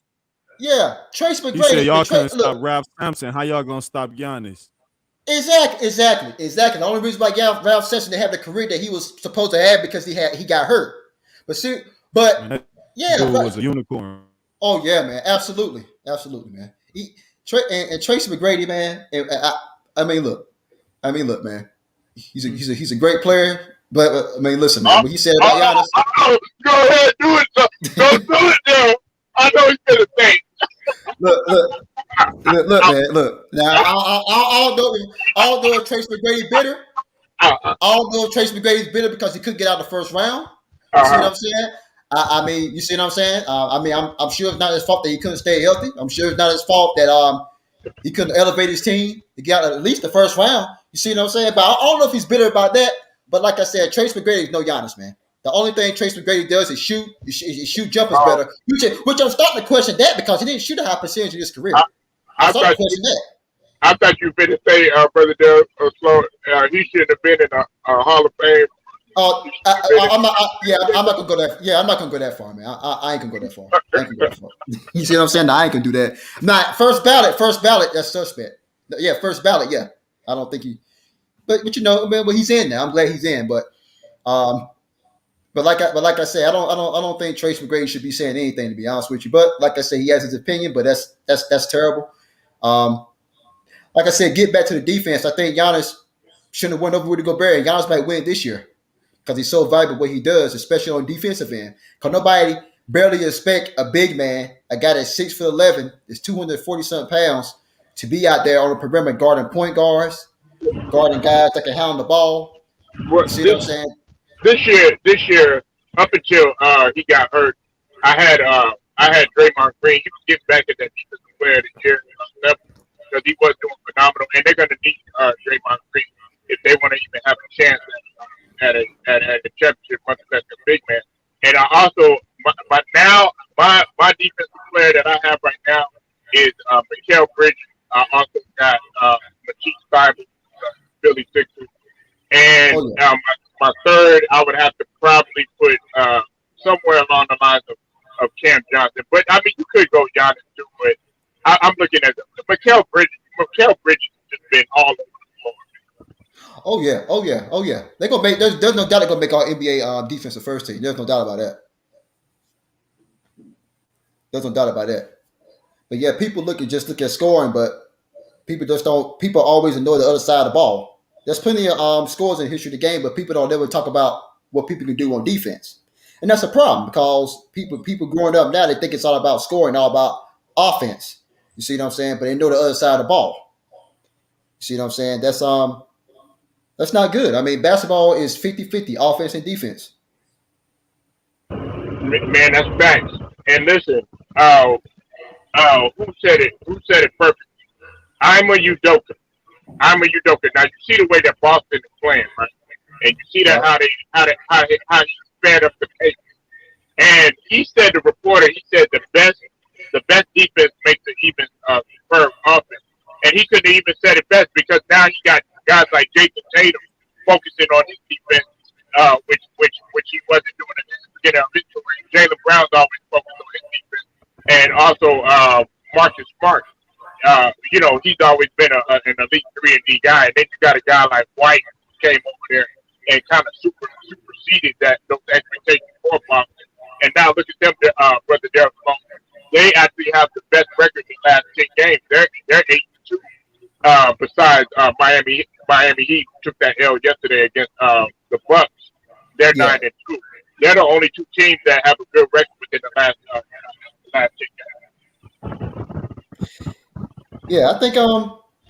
Yeah, Trace McGrady.
He said y'all couldn't stop Ralph Sampson. How y'all gonna stop Giannis?
Exactly. The only reason why Ralph Sampson didn't have the career that he was supposed to have because he got hurt. But
dude was a unicorn.
Oh yeah, man, absolutely, man. Tracy McGrady, man. I mean, look, man. He's a great player, but I mean, listen, man. What he said about Giannis.
Go ahead, do it. Don't do it, Joe. I know he's gonna say.
Look, man. Look. Now, I don't know if Tracy McGrady bitter. I don't know if Tracy McGrady's bitter because he couldn't get out the first round. You see what
Uh-huh.
I'm saying? I mean, you see what I'm saying? I mean, I'm sure it's not his fault that he couldn't stay healthy. I'm sure it's not his fault that he couldn't elevate his team. He got at least the first round. You see what I'm saying? But I don't know if he's bitter about that. But like I said, Trace McGrady is no Giannis, man. The only thing Trace McGrady does is shoot. His shoot jumpers
Um,
better. Which I'm starting to question that because he didn't shoot a high percentage in his
I,
career. I'm
I
starting to
thought
question that.
I thought you were going to say, Brother Dale Slow, he should have been in a Hall of Fame. He should have been
I'm not. I'm not gonna go that. Yeah, I'm not gonna go that far, man. I ain't gonna go that far. I ain't gonna go that far. You see what I'm saying? No, I ain't gonna do that. Not first ballot. First ballot. That's suspect. Yeah, first ballot. Yeah, I don't think he. But you know, man, well, he's in now. I'm glad he's in. Um, like I said, I don't think Trace McGrady should be saying anything to be honest with you. But like I said, he has his opinion, but that's terrible. Um, like I said, get back to the defense. I think Giannis shouldn't have went over Rudy Gobert. Giannis might win this year because he's so valuable what he does, especially on defensive end. Because nobody barely expect a big man, a guy that's 6'11", is 240 something pounds, to be out there on the perimeter guarding point guards, guarding guys that can handle the ball.
Well,
You see what I'm saying?
this year, up until he got hurt, I had Draymond Green. He was getting back at that defensive player of the year level because he was doing phenomenal, and they're going to need Draymond Green if they want to even have a chance at a championship, much less a big man. And I also, but now my defensive player that I have right now is Mikael Bridges. I also got Matisse Thybulle, Philly Sixers. And
Oh yeah.
my third, I would have to probably put somewhere along the lines of Cam Johnson. But I mean, you could go Giannis too. But I'm looking at Mikael Bridges. Mikael Bridges has just been all over the
Oh yeah. Oh yeah. Oh yeah. They're gonna make. There's no doubt they're gonna make our NBA defensive first team. There's no doubt about that. There's no doubt about that. But yeah, people look at scoring, but people just don't. People always ignore the other side of the ball. There's plenty of scores in the history of the game, but people don't ever talk about what people can do on defense, and that's a problem because people growing up now they think it's all about scoring, all about offense. You see what I'm saying? But they know the other side of the ball. You see what I'm saying? That's not good. I mean, basketball is 50-50, offense and defense.
floor. Man, that's facts. And listen, who said it? Who said it perfect? I'm a Udoka. I'm a Udoka. Now you see the way that Boston is playing, right? And you see that
Right.
how he sped up the pace. And he said, the reporter, he said the best defense makes an even superb offense. And he couldn't even said it best because now he got guys like Jason Tatum focusing on his defense, which he wasn't doing at the beginning of his career. Jalen Brown's always focused on his defense, and also Marcus Smart. He's always been an elite 3-and-D guy. And then you got a guy like White who came over there and kind of superseded those expectations for Boston. And now look at them, brother Derek Sloan. They actually have the best record in the last 10 games. They're 8-2. Besides Miami Heat took that L yesterday against the Bucks. They're
Yeah.
9-2. They're the only two teams that have a good record within the last 10
Yeah, I think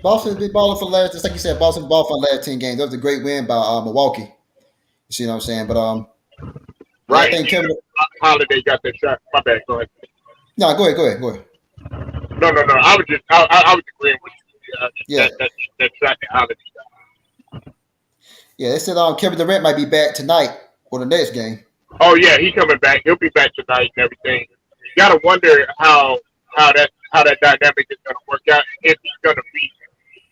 Boston's been balling for the last. Just like you said, Boston ball for the last 10 games. That was a great win by Milwaukee. You see what I'm saying? But yeah, I
Right.
think Kevin.
Holiday got that shot. My bad. Go ahead.
No, go ahead.
No. I was agreeing with you.
Yeah,
That shot that Holiday got.
yeah. They said Kevin Durant might be back tonight for the next game.
Oh yeah, he's coming back. He'll be back tonight and everything. You gotta wonder how that dynamic is gonna work out if he's gonna be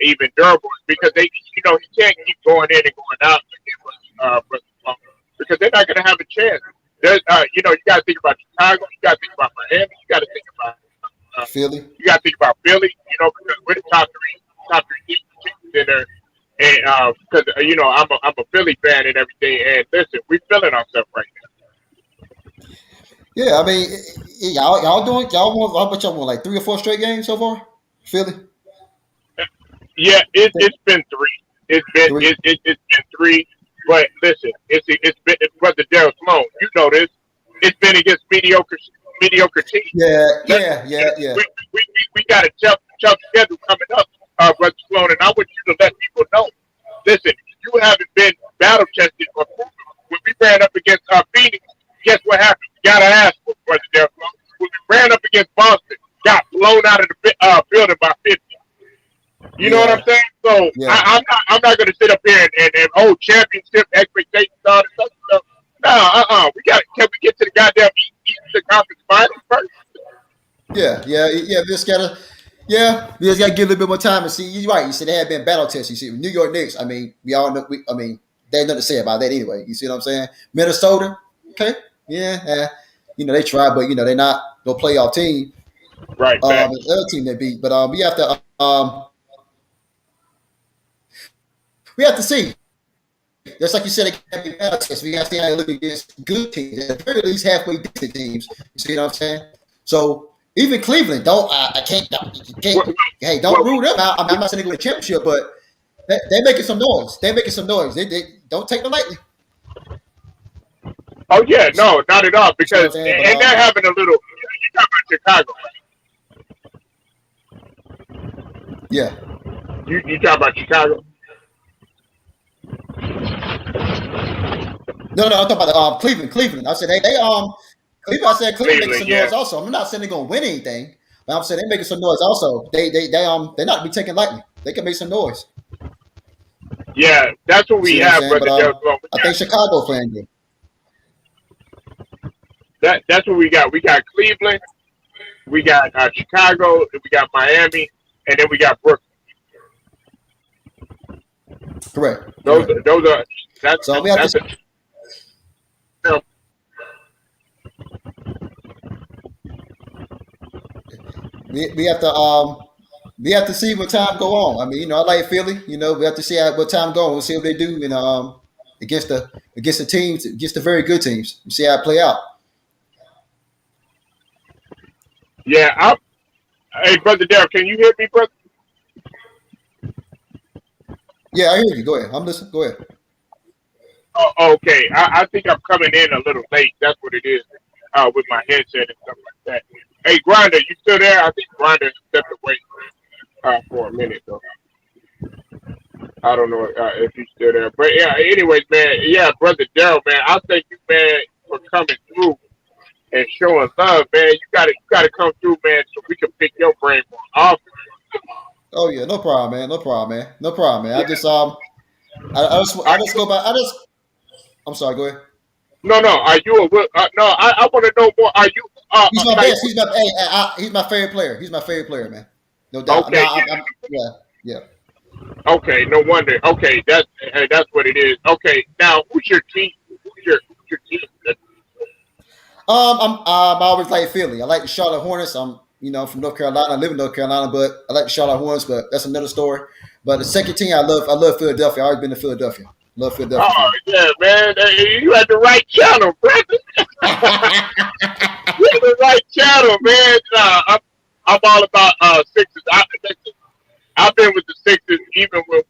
even durable because he can't keep going in and going out because they're not gonna have a chance. You got to think about Chicago, you got to think about Miami, you got to think about
Philly.
you got to think about Philly. Because we're the top three teams in there, and because I'm a Philly fan and everything. And listen, we're feeling ourselves right
Yeah, I mean, y'all doing y'all want? How much y'all want? Like 3 or 4 straight games so far? Philly
now. Yeah, it's been three.
three.
It's been three. But listen, it's been Brother Daryl Sloan. You know this. It's been against mediocre teams.
Yeah.
We got a tough schedule coming up, Brother Sloan, and I want you to let people know. Listen, you haven't been battle tested or proven. When we ran up against Phoenix, guess what happened? You gotta ask for Brother Dale. When we ran up against Boston, got blown out of the building by 50. You know what I'm
Yeah,
saying? So
yeah,
I'm not gonna sit up here and hold championship expectations all this other stuff. No, we got can we get to the goddamn Eastern Conference Finals first?
yeah. We just gotta give a little bit more time and see. You're right. You said they had been battle tests. You see, New York Knicks. I mean, we all know. I mean, there's nothing to say about that anyway. You see what I'm saying? Minnesota. Okay. Yeah. They try, but they're not no playoff team.
Right, back.
The other team they beat, but we have to see. Just like you said, it can't be battle tests. We got to see how they look against good teams, at the very least halfway decent teams. You see what I'm saying? So even Cleveland, don't I can't,
What,
hey, don't rule them out. I'm not saying they win a championship, but they're making some noise. They're making some noise. They don't take them lightly.
oh yeah, no, not at all.
You see what I'm
Because
saying?
and they're having a little. You talk about Chicago.
Yeah.
You talk about Chicago.
No, I'm talking about Cleveland. Cleveland. I said Cleveland. I said Cleveland making some
Yeah.
noise also. I'm not saying they're gonna win anything, but I'm saying they're making some noise also. They're not to be taken lightly. They can make some noise.
Yeah, that's what
You
we
see what I'm
have,
saying?
Brother
But
Dale.
I think Chicago playing good.
That's what we got. We got Cleveland, we got Chicago, and we got Miami, and then we got Brooklyn.
Correct.
Those
Correct.
those are that's
So we have
that's
to
a,
we have to see what time go on. I mean, I like Philly. We have to see what time go on. We'll see what they do against the teams, against the very good teams. We see how it play out.
yeah. Hey, Brother Dale, can you hear me, brother?
Yeah, I hear you. Go ahead. I'm listening. Go ahead.
Oh, okay. I think I'm coming in a little late. That's what it is. With my headset and stuff like that. Hey, Grinder, you still there? I think Grinder stepped away for a minute though. I don't know if he's still there, but yeah. Anyways, man, yeah, Brother Daryl, man, I thank you, man, for coming through and showing love, man. You gotta come through, man, so we can pick your brain more often.
Oh yeah, no problem, man. No problem, man. No problem, man.
Yeah.
I just go by. I'm sorry. Go ahead.
No. Are you a no? I want to know more. Are you
He's my
like
best. He's my favorite player. He's my favorite player, man. No doubt.
okay?
Yeah.
Okay, no wonder. Okay, that's what it is. Okay, now who's your team? Who's your team?
I always like Philly. I like the Charlotte Hornets. I'm from North Carolina. I live in North Carolina, but I like the Charlotte Hornets. But that's another story. But the second team I love Philadelphia. I always been to Philadelphia. Love Philadelphia.
Oh yeah, man, you had the right channel, brother. You had the right channel, man. I'm all about Sixers. I've been with the Sixers even when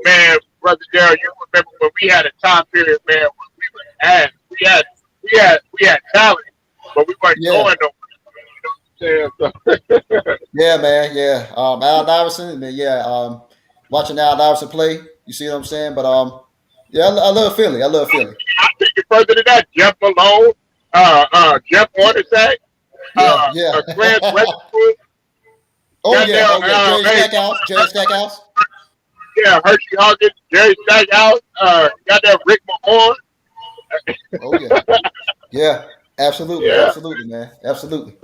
man, brother Daryl, you remember when we had a time period, man, when we were ass. We had talent, but we weren't
Yeah.
going nowhere. You know what I'm saying?
Yeah, man. Yeah. Allen Iverson. And then, watching Allen Iverson play. You see what I'm saying? But yeah, I love Philly. I love Philly.
I take it further than that. Jeff Malone, Jeff Hornacek, Clarence
Yeah.
Westbrook.
Jerry
Hey,
Stackhouse.
yeah, Hershey Hawkins, Jerry Stackhouse, got that Rick Mahorn.
Oh yeah. Yeah. Absolutely.
Yeah.
Absolutely, man. Absolutely.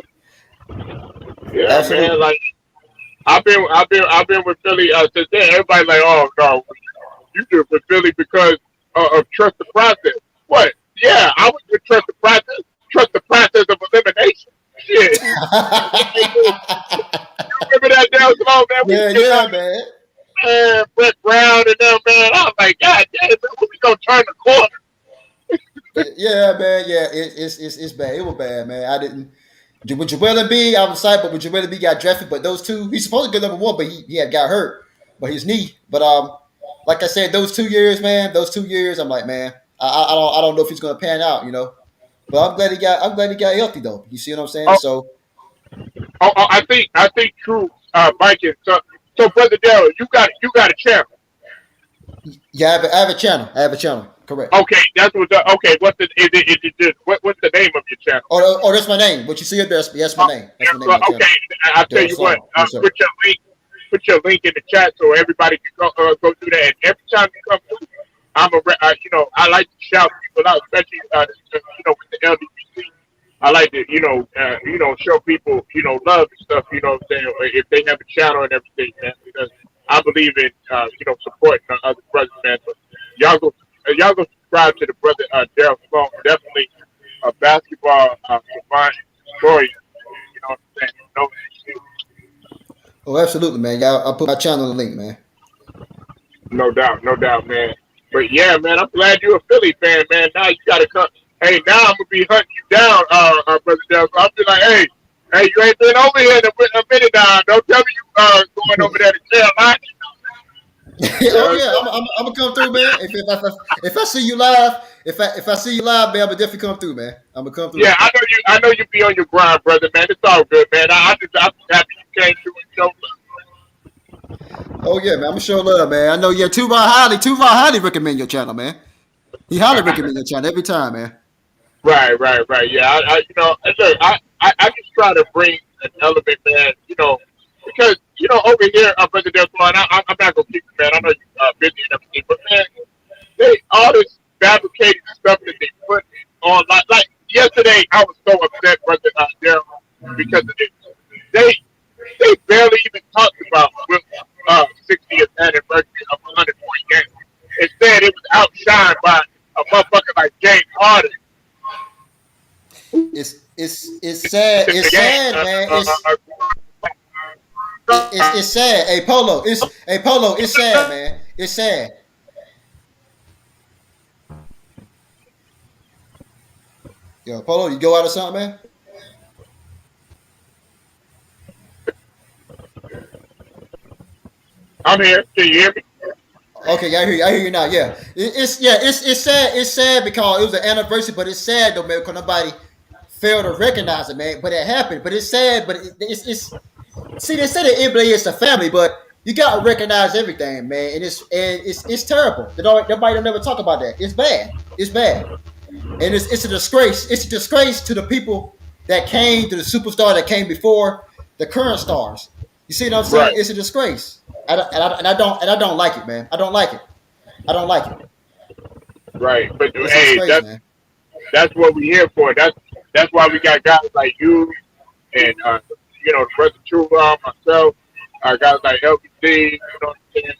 Yeah,
Absolutely.
man. Like I've been with Philly since then. Everybody like, oh no, you do it with Philly because of trust the process. What? Yeah, I was with trust the process. Trust the process of elimination. Shit. You remember that down slow, man?
Man.
Brett Brown and them, man. I was like, God damn, man, when we gonna turn the corner?
Yeah, man. Yeah, it's bad. It was bad, man. I didn't. With Joel Embiid, I was excited, but when Joel Embiid got drafted, but those two, he's supposed to be number one, but he had got hurt, but his knee. But like I said, those 2 years, man, I'm like, man, I don't know if he's gonna pan out, But I'm glad he got healthy though. You see what I'm saying?
Oh.
So
I think true, Mike. So brother Darryl, you got a channel.
Yeah, I have a channel. I have a channel. Correct.
Okay, that's what. Okay, what's the is it just what's the name of your channel?
Oh, that's my name. What you see up there? That's my name. That's my name of my channel.
Okay, I'll tell
Daryl
you what.
Sloan. Yes, sir.
Put your link in the chat so everybody can go through that. And every time you come through, I like to shout people out, especially with the LGBT. I like to show people love and stuff. You know what I'm saying? If they have a channel and everything, man, because I believe in supporting other brothers, man. But y'all go subscribe to the brother Daryl Sloan. Definitely a basketball divine story. You know what I'm saying? No,
Oh, absolutely, man. Yeah, I'll put my channel in the link, man.
no doubt, man. But yeah, man, I'm glad you're a Philly fan, man. Now you gotta come. Hey, now I'm gonna be hunting you down, brother Daryl. So I'll be like, hey, you ain't been over here in a minute now. Don't tell me you going over there to Carolina.
Oh yeah, I'm gonna come through, man. If I see you live, if I see you live, man, I'm gonna definitely come through, man. I'm gonna come through.
Yeah, I know you be on your grind, brother, man. It's all good, man. I'm happy you came through and showed love.
Oh yeah, man. I'm gonna show love, man. I know. Yeah, Tuvar highly recommend your channel, man. He highly recommend your channel every time, man.
Right. Yeah, look, I just try to bring an element, man. Because over here, brother Delphine, I'm not gonna keep you, man. I know you're busy and everything, but man, they all this fabricated stuff that they put on, like yesterday, I was so upset, brother Daryl, because of this. They barely even talked about Wilt's 60th anniversary of 100-point game. Instead, it was outshined by a motherfucker like James Harden.
It's sad. It's sad, man. It's sad. Hey Polo, It's sad, man. It's sad. Yo, Polo, you go out or something, man?
I'm here. Can you hear me?
Okay, I hear you now. Yeah, it's sad. It's sad because it was an anniversary, but it's sad though, man, because nobody failed to recognize it, man. But it happened. But it's sad. But it's see, they say the NBA is a family, but you gotta recognize everything, man. And it's terrible. Nobody don't never talk about that. It's bad. It's bad. And it's a disgrace. It's a disgrace to the people that came, to the superstar that came before the current stars. You see what I'm saying?
Right.
It's a disgrace. I don't like it, man. I don't like it. I don't like it.
Right. But
It's a
hey,
disgrace, man.
that's what we're here for. That's why we got guys like you and brother True myself, guys like LBC,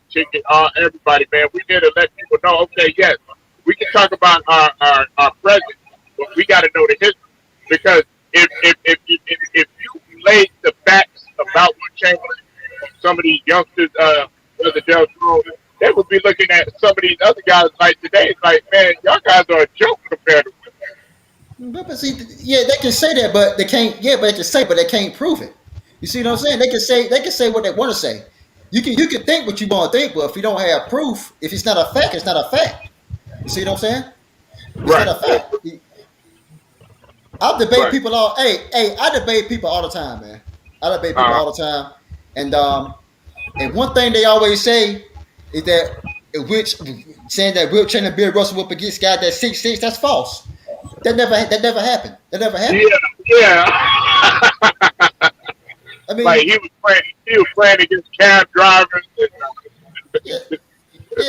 Chicken, everybody, man. We here to let people know, okay, yes, we can talk about our present, but we got to know the history, because if you laid the facts about what Chamberlain, some of these youngsters, the Del Toro, they would be looking at some of these other guys like today. It's like, man, y'all guys are a joke compared to women.
But see, yeah, they can say that, but they can't. Yeah, but they can say, but they can't prove it. You see what I'm saying? They can say what they want to say. You can think what you want to think, but if you don't have proof, if it's not a fact, it's not a fact. You see what I'm saying? It's
Right.
not a fact. I debate
Right.
people all. I debate people all the time, man. I debate people all the time, and one thing they always say is that saying that Wilt Chamberlain and Bill Russell up against guys that 6'6", that's false. That never happened. That never happened.
Yeah.
I mean,
Like he was playing against cab drivers and
yeah,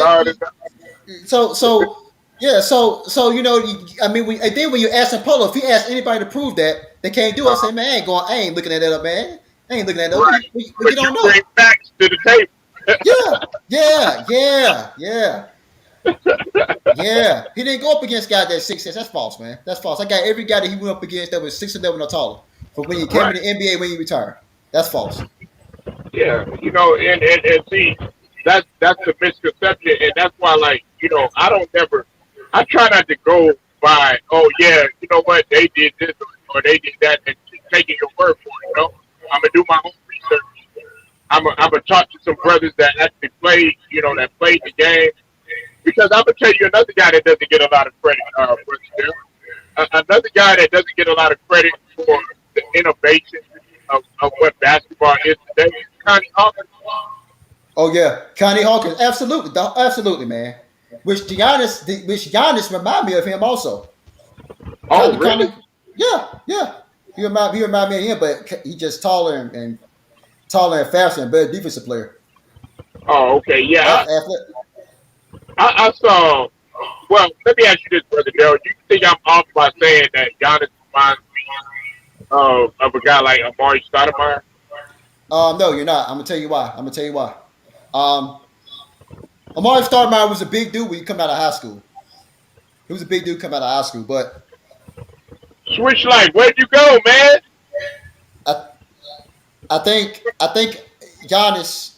all this.
so I mean, and then when you ask Polo, if you ask anybody to prove that, they can't do it. I say, man, I ain't looking at that up, man. I ain't looking at that up.
Right.
You
But
don't
you
know.
bring facts to the table.
Yeah. He didn't go up against guys that 6'6". That's false, man. That's false. I got every guy that he went up against that was 6'11" or taller. From when he came in the NBA, when he retired. That's false.
Yeah, and see, that's the misconception, and that's why, like, I try not to go by, oh yeah, you know what, they did this or they did that, and just taking your word for it. I'm gonna do my own research. I'm gonna talk to some brothers that actually played, that played the game, because I'm gonna tell you another guy that doesn't get a lot of credit, another guy that doesn't get a lot of credit for the innovation of what basketball is today is Connie Hawkins.
Oh yeah, Connie Hawkins, absolutely, absolutely, man. Which Giannis remind me of him also.
Oh,
Connie,
really?
yeah. He remind me of him, but he just taller and faster and better defensive player.
Oh, okay. Yeah,
Athlete.
I saw. Well, let me ask you this, brother Daryl. Do you think I'm off by saying that Giannis reminds me of a guy like Amari Stoudemire?
No, you're not. I'm gonna tell you why. Um, Amari Stoudemire was a big dude when he come out of high school. He was a big dude coming out of high school, but
Switch life. Where'd you go, man?
I, I think Giannis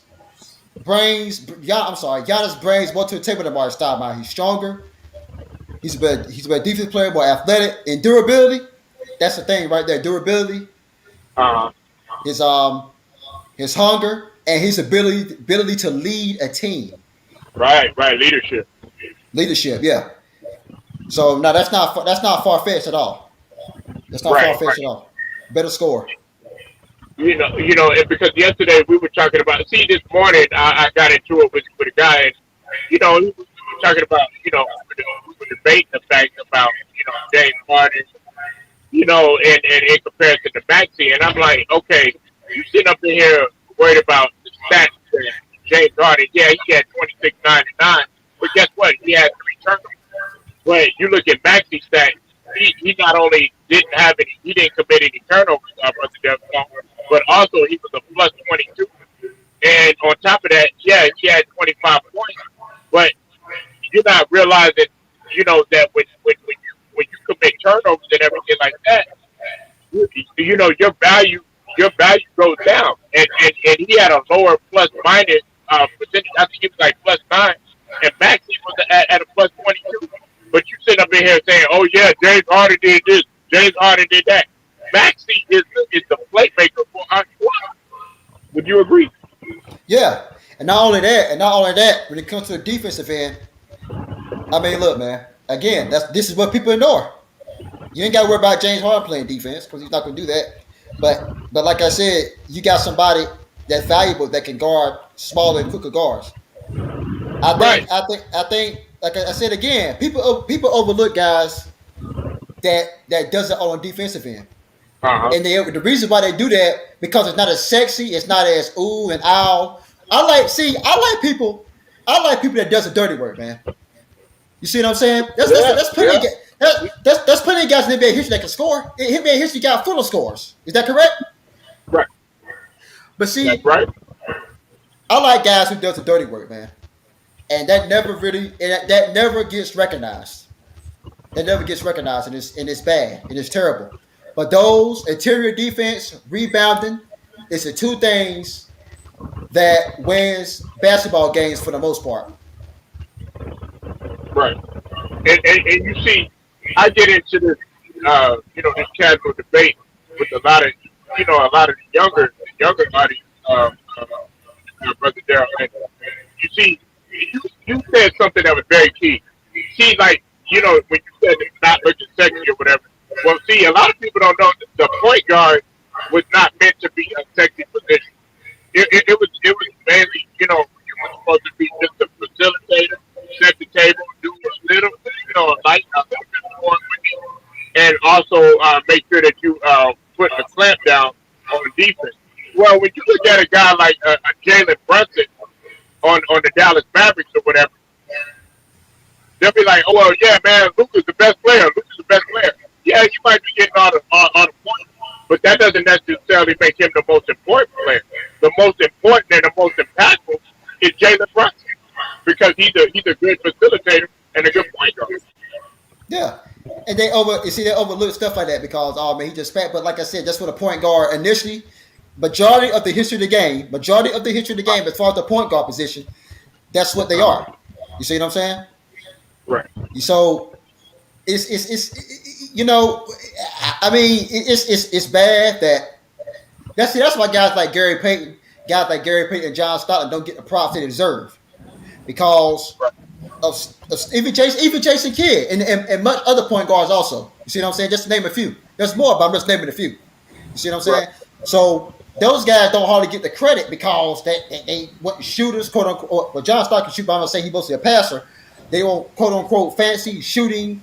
Giannis brings more to the table than Amari Stoudemire. He's stronger. He's a better defensive player, more athletic, and durability. That's the thing right there. Durability,
Uh,
his um his hunger, and his ability to lead a team.
right. Leadership.
Leadership, yeah. So no, that's not far fetched at all. That's not far
Right.
fetched at all. Better score.
And because yesterday we were talking about. See, this morning I got into it with a guy, and we were talking about, we were debating the fact about, James Harden, and in comparison to Maxey, and I'm like, okay, you sitting up in here worried about the stats that James Harden. Yeah, he had 26, 9, and 9, but guess what? He had 3 turnovers. But you look at Maxey's stats, he not only he didn't commit any turnovers, Brother Devin, but also he was a plus 22. And on top of that, yeah, he had 25 points, but you're not realizing, that when you commit turnovers and everything like that, your value goes down. And he had a lower plus minus percentage. I think he was like plus 9, and Maxey was at a plus 22. But you sit up in here saying, "Oh yeah, James Harden did this, James Harden did that." Maxey is the playmaker for our squad. Would you agree?
Yeah, and not only that, when it comes to the defensive end, I mean, look, man. Again, this is what people ignore. You ain't got to worry about James Harden playing defense because he's not going to do that. But like I said, you got somebody that's valuable that can guard smaller and quicker guards. I
Right.
think I think I think like I said again, people overlook guys that does it on a defensive end.
Uh huh.
And the reason why they do that because it's not as sexy, it's not as ooh and ow. I like people that does the dirty work, man. You see what I'm saying?
Yeah.
That's plenty
Yeah.
of that's plenty of guys in NBA history that can score. NBA history got full of scores. Is that correct?
Right.
But
That's
see,
right.
I like guys who does the dirty work, man. And that never gets recognized. That never gets recognized, and it's bad. It is terrible. But those interior defense, rebounding, it's the two things that wins basketball games for the most part.
Right. And you see, I get into this, this casual debate with a lot of the younger audience, Brother Darrell. And you see, you said something that was very key. See, like, when you said it's not looking sexy or whatever. Well, see, a lot of people don't know that the point guard was not meant to be a sexy position. It was mainly, you were supposed to be just a facilitator, set the table, do a little, light a little bit more with it, and also make sure that you put the clamp down on defense. Well, when you look at a guy like a Jalen Brunson on the Dallas Mavericks or whatever, they'll be like, "Oh well, yeah, man, Luka's the best player. Luka's the best player." Yeah, you might be getting all the points, but that doesn't necessarily make him the most important player. The most important and the most impactful is Jalen Brunson because he's a good facilitator and a good point guard.
Yeah. And they overlook stuff like that because oh man, he just fat. But like I said, that's what a point guard initially, majority of the history of the game, as far as the point guard position, that's what they are. You see what I'm saying?
Right.
So it's I mean it's bad that's why guys like Gary Payton and John Stockton don't get the props they deserve because
Right.
of even Jason Kidd and much other point guards also. You see what I'm saying? Just to name a few. There's more, but I'm just naming a few. You see what I'm saying?
Right.
So those guys don't hardly get the credit because they weren't shooters, quote unquote. Well, John Stockton shoot, but I'm gonna say he's mostly a passer. They won't quote unquote fancy shooting.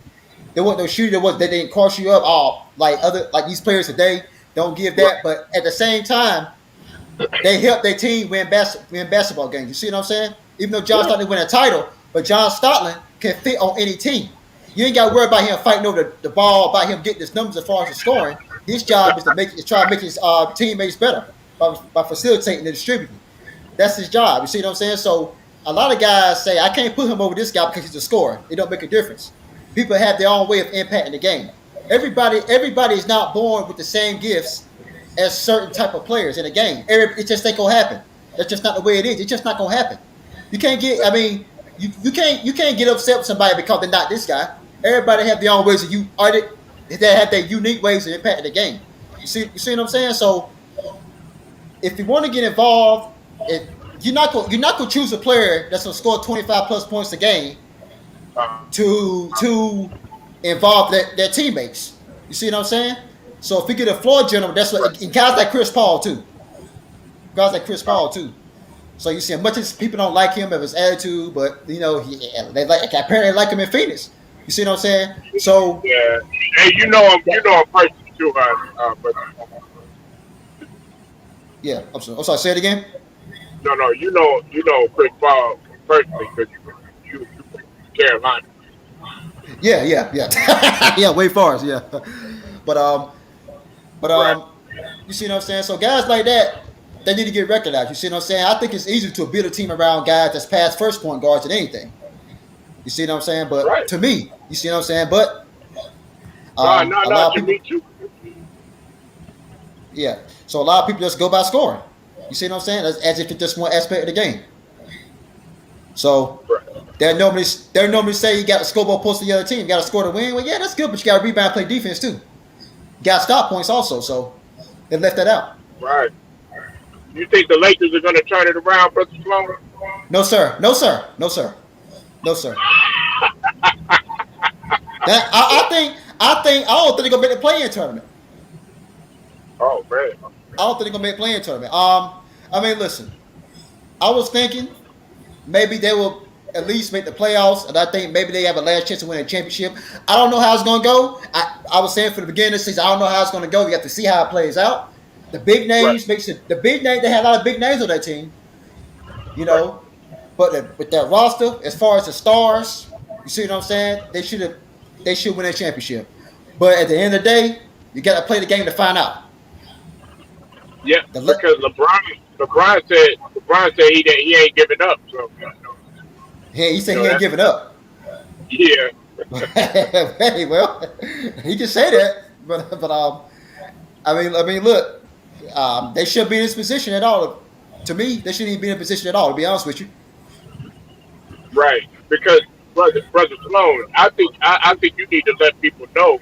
There wasn't no shooting that didn't cost you up. All like these players today don't give that. But at the same time, they help their team win basketball games. You see what I'm saying? Even though John Stockton win a title, but John Stockton can fit on any team. You ain't got to worry about him fighting over the ball, about him getting his numbers as far as the scoring. His job is to try to make his teammates better by facilitating and distributing. That's his job. You see what I'm saying? So a lot of guys say, I can't put him over this guy because he's a scorer. It don't make a difference. People have their own way of impacting the game. Everybody is not born with the same gifts as certain type of players in the game. It just ain't gonna happen. That's just not the way it is. It's just not gonna happen. You can't get. I mean, you can't get upset with somebody because they're not this guy. Everybody have their own ways of they have their unique ways of impacting the game. You see what I'm saying? So if you want to get involved, you're not gonna choose a player that's gonna score 25 plus points a game to involve their teammates. You see what I'm saying? So if you get a floor general, that's what, and guys like Chris Paul too. So you see, as much as people don't like him of his attitude, but they apparently like him in Phoenix. You see what I'm saying? So
yeah, hey, you know him personally too, but
yeah. I'm sorry. Say it again.
no, you know Chris Paul personally because you Carolina.
Yeah. Yeah, way far, yeah. But you see what I'm saying? So guys like that, they need to get recognized. You see what I'm saying? I think it's easier to build a team around guys that's past first point guards than anything. You see what I'm saying? But to me, you see what I'm saying? But
me too.
Yeah. So a lot of people just go by scoring. You see what I'm saying? As if it's just one aspect of the game. So they'll normally say you got to score more points than the other team. You got to score to win. Well, yeah, that's good, but you got to rebound, play defense too. You got to stop points also. So they left that out.
Right. You think the Lakers are going to turn it around, Brother Sloan?
No, sir. I don't think they're gonna make the play-in tournament.
Oh man.
I don't think they're gonna make the play-in tournament. I mean, listen. I was thinking maybe they will at least make the playoffs, and I think maybe they have a last chance to win a championship. I don't know how it's gonna go. I was saying from the beginning of the season, I don't know how it's gonna go. You have to see how it plays out. The big names they have a lot of big names on that team. You know, but with that roster, as far as the stars, you see what I'm saying? They should win a championship. But at the end of the day, you got to play the game to find out.
Yeah, because LeBron said he ain't giving up. So
he said he ain't giving up.
Yeah.
Hey, well, he can say that, but I mean, look, they shouldn't be in this position at all. To me, they shouldn't even be in a position at all. To be honest with you.
Right, because brother Sloan, I think you need to let people know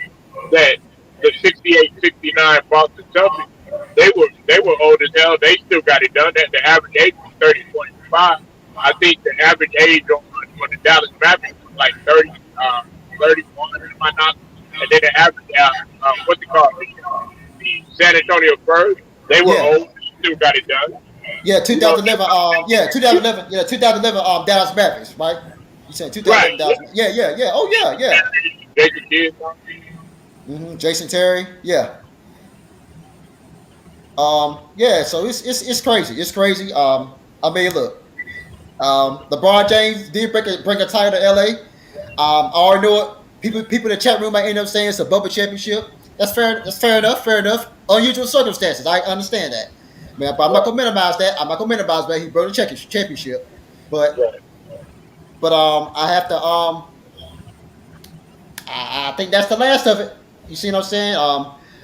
that the 68-69 Boston Celtics, they were old as hell. They still got it done. That the average age was 30.5. I think the average age on the Dallas Mavericks was like 31, if I'm not. And then the average, what's it called, the San Antonio Spurs, they were old, still got it done.
Yeah, 2011. 2011. Dallas Mavericks, right? You said 2011 Dallas. Yeah. Oh yeah.
Jason Kidd.
Jason Terry. Yeah. Yeah. So it's crazy. It's crazy. I mean, look. LeBron James did bring a title to LA. I already know it. People in the chat room might end up saying it's a bubble championship. That's fair. That's fair enough. Unusual circumstances. I understand that. Man, but I'm not gonna minimize that. He brought a championship, but I have to I think that's the last of it. You see what I'm saying?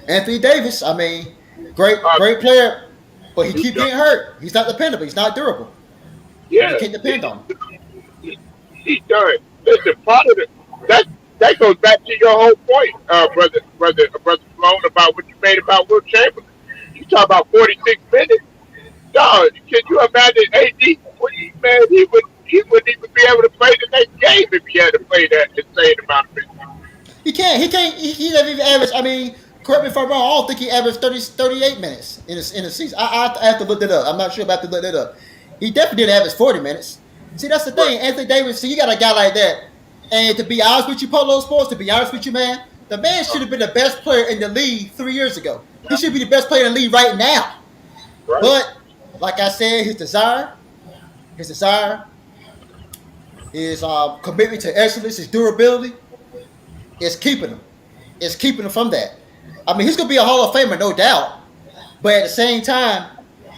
Anthony Davis. I mean, great player, but he keep getting hurt. He's not dependable. He's not durable.
Yeah,
you can't depend on him.
He's done. Listen, part of that goes back to your whole point, brother Sloan, about what you made about Wilt Chamberlain. You talk about 46 minutes. Dog, can you imagine AD? He wouldn't even be able to play the next game if he had to play that insane amount of minutes.
He can't. He doesn't even average. I mean, Correct me if I'm wrong. I don't think he averaged 38 minutes in a season. I have to look that up. I'm not sure about to look that up. He definitely did average 40 minutes. See, that's the
Right.
thing. Anthony Davis, see, you got a guy like that. And to be honest with you, Polo Sports, to be honest with you, man, the man should have been the best player in the league 3 years ago. He should be the best player in the league right now.
Right.
But, like I said, his desire, his commitment to excellence, his durability, is keeping him. It's keeping him from that. I mean, he's going to be a Hall of Famer, no doubt. But at the same time,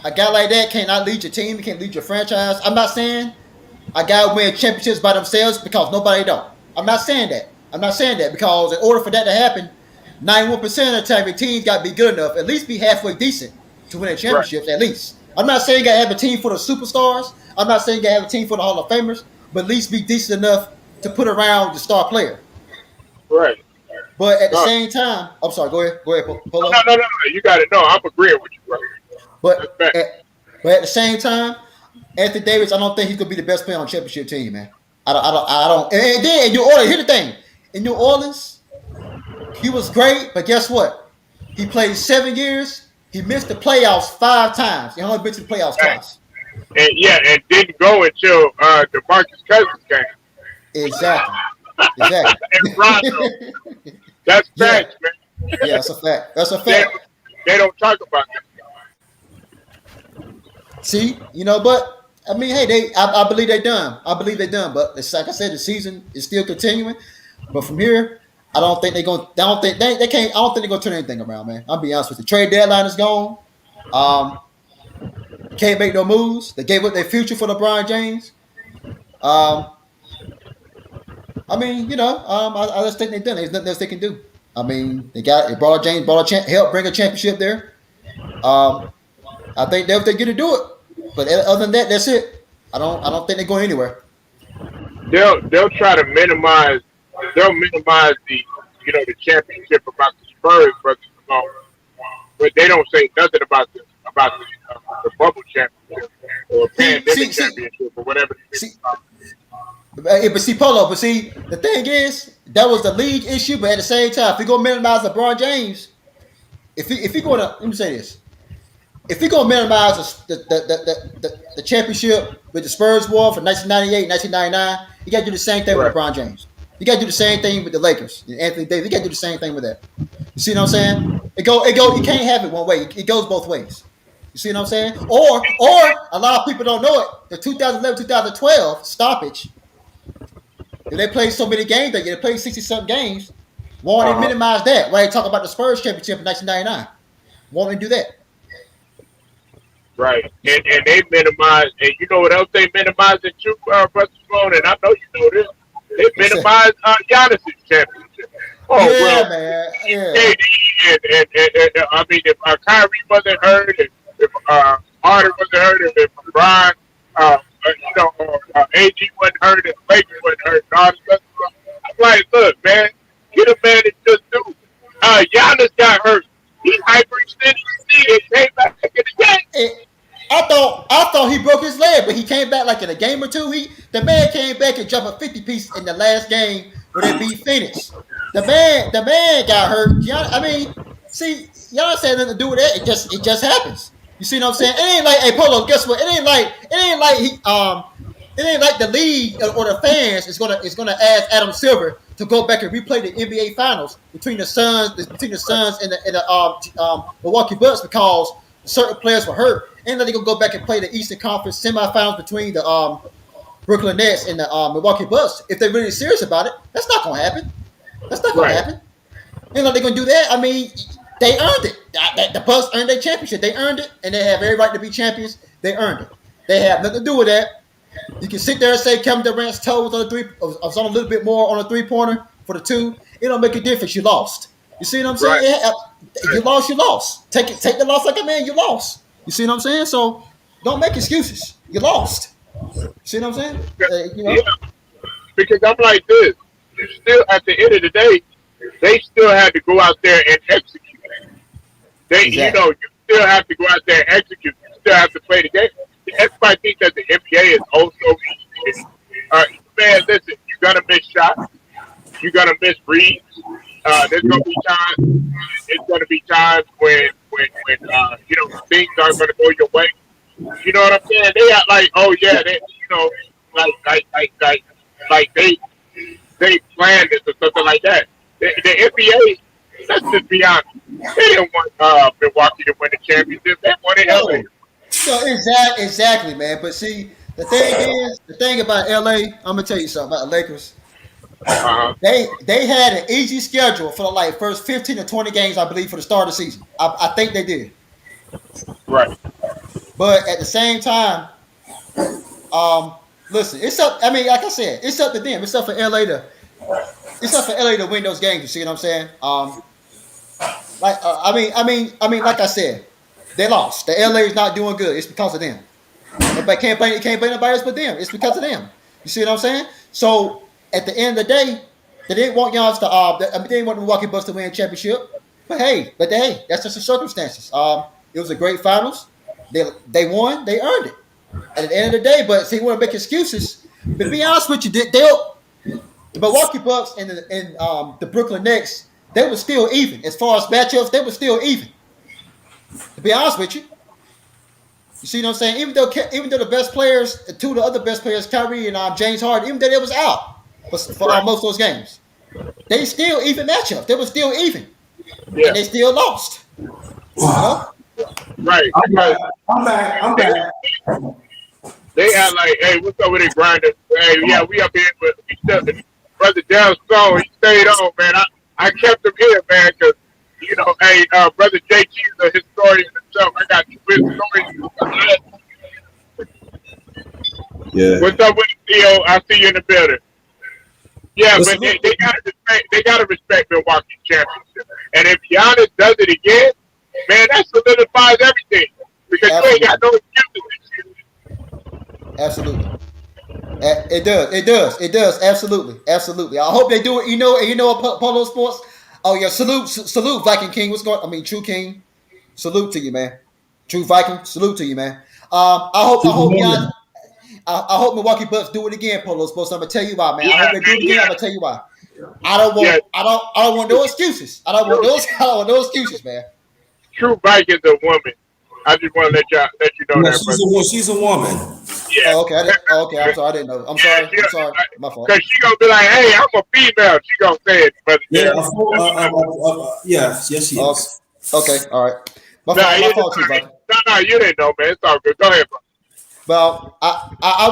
a guy like that cannot lead your team. He can't lead your franchise. I'm not saying a guy win championships by themselves because nobody don't. I'm not saying that because in order for that to happen, 91% of the time your team's got to be good enough, at least be halfway decent to win a championships, at least. I'm not saying you got to have a team for the superstars. I'm not saying you got to have a team for the Hall of Famers, but at least be decent enough to put around the star player.
Right.
But at the same time, I'm sorry, go ahead, Polo.
No. You got it. No, I'm agreeing with you, bro.
But at the same time, Anthony Davis, I don't think he's gonna be the best player on the championship team, man. I don't. And then in New Orleans, here's the thing: in New Orleans, he was great, but guess what? He played 7 years. He missed the playoffs 5 times. He only been to the playoffs twice.
And didn't go until DeMarcus Cousins came.
Exactly.
And Rondo. That's facts, man.
Yeah, that's a fact.
They don't talk about that.
See, but I mean, hey, I believe they're done. But it's like I said, the season is still continuing. But from here, I don't think they're going. I don't think they can't. I don't think they're going to turn anything around, man. I'll be honest with you. Trade deadline is gone. Can't make no moves. They gave up their future for LeBron James. I mean, I just think they're done. There's nothing else they can do. I mean, they brought James, helped bring a championship there. I think they're going to do it. But other than that, that's it. I don't think they're going anywhere.
They'll try to minimize. They'll minimize the championship about the Spurs versus the Long, but they don't say nothing about the bubble championship or pandemic championship or whatever.
But see, Polo. But see, the thing is, that was the league issue. But at the same time, if you're gonna minimize LeBron James, if you're gonna, let me say this. If you're going to minimize the championship with the Spurs won from 1998, 1999, you got to do the same thing with LeBron James. You got to do the same thing with the Lakers. Anthony Davis, you got to do the same thing with that. You see what I'm saying? It go. You can't have it one way. It goes both ways. You see what I'm saying? Or a lot of people don't know it. The 2011-2012 stoppage. They played so many games that they played 60-something games. Why don't they minimize that? Why they talk about the Spurs championship in 1999? Why don't they do that?
Right, and they minimize, and you know what else they minimize it too, Brother Sloan, and I know you know this. They minimize Giannis' championship. Oh
yeah,
well,
man. Yeah.
And I mean, if Kyrie wasn't hurt, and if Harden wasn't hurt, and if LeBron, AG wasn't hurt, and Lakers wasn't hurt, and all this other stuff, I'm like, look, man, get a man that just do. Giannis got hurt. He hyperextended his knee and came back in the game.
I thought he broke his leg, but he came back like in a game or two. The man came back and jumped a 50 piece in the last game where they beat Phoenix. The man got hurt. I mean, see, y'all said nothing to do with that. It just happens. You see what I'm saying? It ain't like, hey Polo, guess what? It ain't like the league or the fans is gonna ask Adam Silver to go back and replay the NBA Finals between the Suns and the Milwaukee Bucks because certain players were hurt, and then they're gonna go back and play the Eastern Conference semifinals between the Brooklyn Nets and the Milwaukee Bucks. If they're really serious about it, that's not gonna happen. You know they're gonna do that. I mean, they earned it. The Bucks earned their championship. They earned it, and they have every right to be champions. They earned it. They have nothing to do with that. You can sit there and say Kevin Durant's toe was on the three, was on a little bit more on a 3-pointer for the 2. It don't make a difference. You lost. You see what I'm saying? Right. You lost. Take the loss like a man. You lost. You see what I'm saying? So don't make excuses. You lost. You see what I'm saying?
Yeah. Because I'm like this. You still, at the end of the day, they still had to go out there and execute.
Exactly.
You still have to go out there and execute. You still have to play the game. Everybody thinks that the NBA is also easy. Man, listen, you're going to miss shots. You're going to miss reads. There's going to be times it's going know what I'm saying? They act like, oh yeah, they, you know, like they planned this or something like that. The NBA, let's just be honest, they didn't want Milwaukee to win the championship. They wanted LA.
So exactly, man. But see, the thing about LA, I'm gonna tell you something about the Lakers.
Uh-huh.
They had an easy schedule for the like first 15 to 20 games, I believe, for the start of the season. I think they did.
Right.
But at the same time, listen, it's up. I mean, like I said, it's up to them. It's up for LA to win those games. You see what I'm saying? Like I said, they lost. The LA is not doing good. It's because of them. Everybody can't blame nobody else but them. It's because of them. You see what I'm saying? So at the end of the day, they didn't want Giannis to. They didn't want the Milwaukee Bucks to win a championship. But hey, that's just the circumstances. It was a great finals. They won. They earned it. At the end of the day, but see, you want to make excuses. But to be honest with you, the Milwaukee Bucks and the Brooklyn Nets, they were still even as far as matchups. They were still even. To be honest with you. You see what I'm saying? Even though the best players, two of the other best players, Kyrie and James Harden, even though they was out for most of those games, they still even matchup. They were still even,
Yeah.
and they still lost. You know?
Right.
I'm back.
They act like, hey, what's up with it, grinder? Hey, yeah, we up here, but we still, brother Down Stone, he stayed on, man. I kept him here, man, because, you know, hey, brother JT is a historian himself. I got two historians.
Yeah.
What's up with it, Theo? I see you in the building. Yeah,
Listen,
but they gotta respect Milwaukee championship. And if Giannis does it again, man, that solidifies everything. Because you ain't got no excuses this year.
Absolutely. It does. Absolutely. I hope they do it. You know, Polo Sports. Oh yeah, salute, Viking King. True King. Salute to you, man. True Viking. Salute to you, man. I hope Milwaukee Bucks do it again, Polo Sports. I'm gonna tell you why, man. I hope they do it again. I'm gonna tell you why. I don't want no excuses. I don't want no excuses, man.
True Viking's a woman. I just want to let you know that.
She's a woman.
Yeah.
Oh, okay. I'm sorry. I didn't know. I'm sorry. My fault.
Because she gonna be like, hey, I'm a female. She gonna say it, but
Yes, she is.
Okay. All right. My fault too, Viking.
No, you didn't know, man. It's all good. Go ahead, bro.
Well, I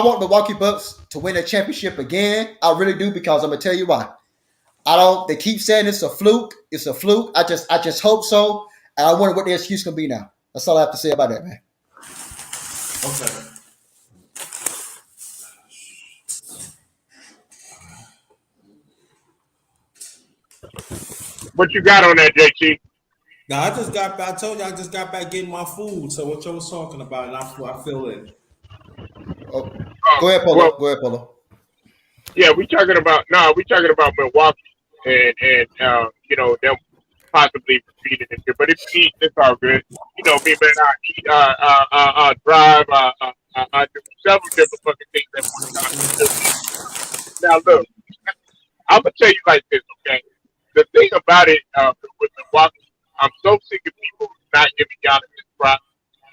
want Milwaukee Bucks to win a championship again. I really do, because I'm gonna tell you why. They keep saying it's a fluke. It's a fluke. I just hope so. And I wonder what the excuse gonna be now. That's all I have to say about that, man.
Okay.
What you got on that, JT?
Now I told you I just got back getting my food. So what y'all was talking about, and I feel it.
Oh, go ahead, Polo.
Yeah, we talking about Milwaukee and you know, them possibly repeating this year. But if you eat, it's all good. You know me, man. I eat, drive, I do several different fucking things at one time. Now look, I'm gonna tell you like this, okay? The thing about it with Milwaukee, I'm so sick of people not giving Giannis his props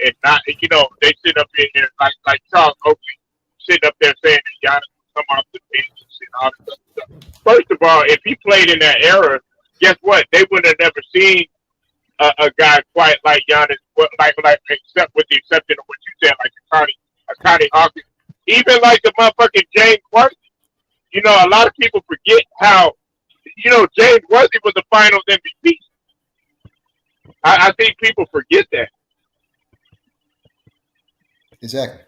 and not, you know, they sit up in here like Charles Oakley sitting up there saying that Giannis will come off the bench and shit, all this other stuff. First of all, if he played in that era, guess what? They would have never seen a guy quite like Giannis, like except with the exception of what you said, like a Connie Hawkins, even like the motherfucking James Worthy. You know, a lot of people forget how, you know, James Worthy was the Finals MVP. I think people forget that.
Exactly.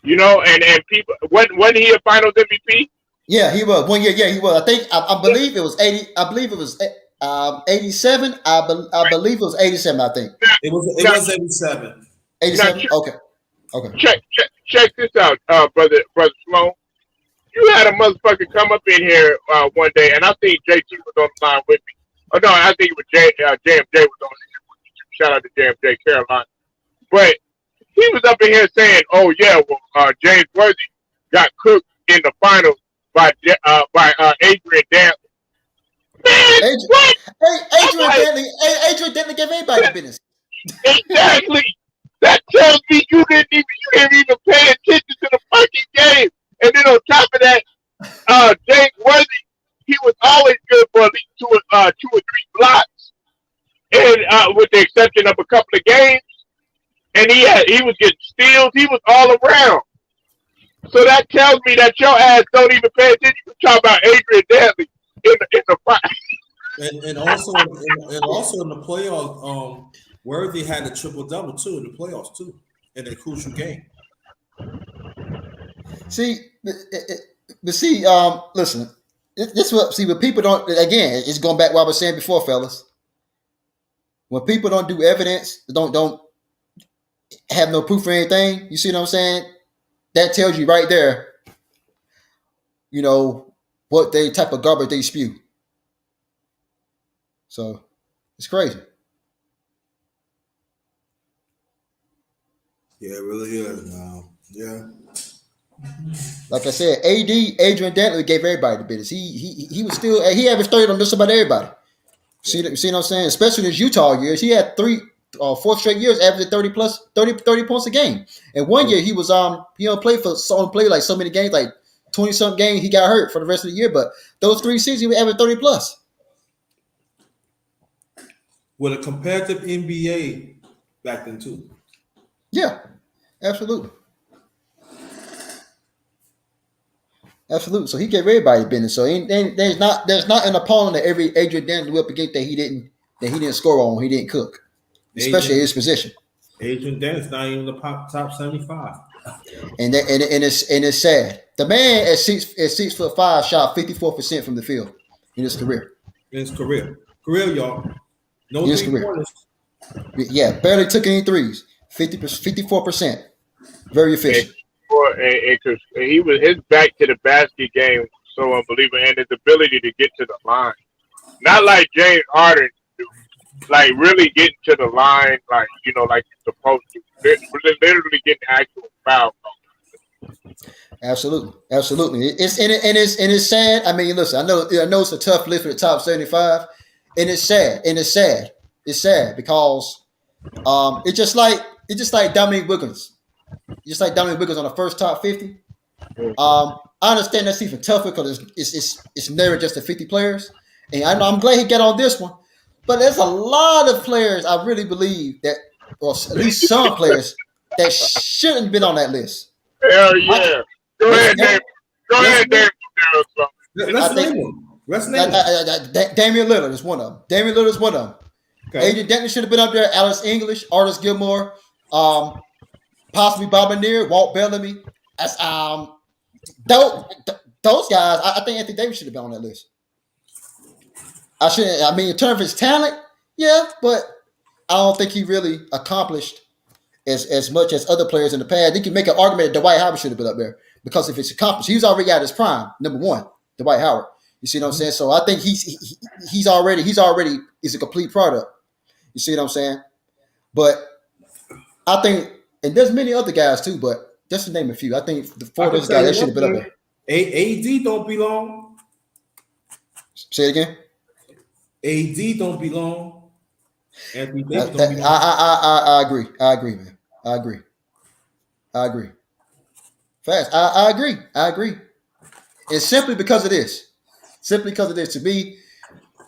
You know, and people, wasn't he a Finals MVP?
Yeah, he was 1 year. Yeah, he was. I believe it was 80. I believe it was 87. I believe it was 87. I think
it was 87.
87. Okay.
Check this out, brother Sloan. You had a motherfucker come up in here one day, and I think JT was on the line with me. Oh no, I think it was JMJ was on here. Shout out to JMJ Carolina. But he was up in here saying, "Oh yeah, well, James Worthy got cooked in the finals by Adrian Dantley." Man, what?
Adrian Dantley gave anybody the business.
Exactly. That tells me you didn't even pay attention to the fucking game. And then on top of that, James Worthy, he was always good for at least two or three blocks, and with the exception of a couple of games. And he was getting steals. He was all around. So that tells me that your ass don't even pay attention. You talk about Adrian Dantley in the fight.
And also in the playoffs, Worthy had a triple double too in the playoffs too in a crucial game.
See, listen. This what when people don't. Again, it's going back to what I was saying before, fellas. When people don't do evidence, don't have no proof or anything. You see what I'm saying? That tells you right there. You know what they type of garbage they spew. So it's crazy.
Yeah, it really is now. Yeah.
Like I said, Adrian Dantley gave everybody the business. He was still he averaged 30 on just about everybody. See what I'm saying? Especially in his Utah years, he had 4 straight years averaging 30 points a game. And one year he was he don't play like so many games, like 20 something games. He got hurt for the rest of the year, but those 3 seasons he was averaging 30 plus.
With a competitive NBA back then too.
Yeah, absolutely. Absolutely. So he gave everybody business. So there's not an opponent that every Adrian Dantley will up against that he didn't score on, he didn't cook, especially his position.
Adrian Dantley's not even the top 75.
And it's sad. The man at 6'5" shot 54% from the field in his career.
Career, y'all. No
his
3
career.
pointers.
Yeah, barely took any threes. 54%. Very efficient.
And his back to the basket game so unbelievable, and his ability to get to the line, not like James Harden, like really getting to the line, like like you're supposed to. Literally getting actual foul calls.
Absolutely. It's sad. I mean, listen, I know it's a tough list for the top 75, and it's sad. It's sad because it's just like Dominique Wilkins. Just like Dominic Wilkins on the first top 50. I understand that's even tougher because it's never just the 50 players. And I'm glad he got on this one. But there's a lot of players I really believe that, or at least some players, that shouldn't have been on that list.
Hell yeah. Go ahead, Dave.
Let's name them.
Damian Lillard is one of them. Okay. Adrian Dantley should have been up there. Alex English, Artis Gilmore, possibly Bob Lanier, Walt Bellamy. That's those guys. I think Anthony Davis should have been on that list. I mean, in terms of his talent, yeah, but I don't think he really accomplished as much as other players in the past. You can make an argument that Dwight Howard should have been up there because if it's accomplished, he's already at his prime. Number one, Dwight Howard. You see what I'm saying? So I think he's already is a complete product. You see what I'm saying? But I think, and there's many other guys too, but just to name a few, I think the 4 of those guys that should have been up there.
AD don't belong.
Say it again.
AD don't belong. Anthony Davis don't belong.
I agree. I agree, man. I agree. Fast. I agree. It's simply because of this. To me,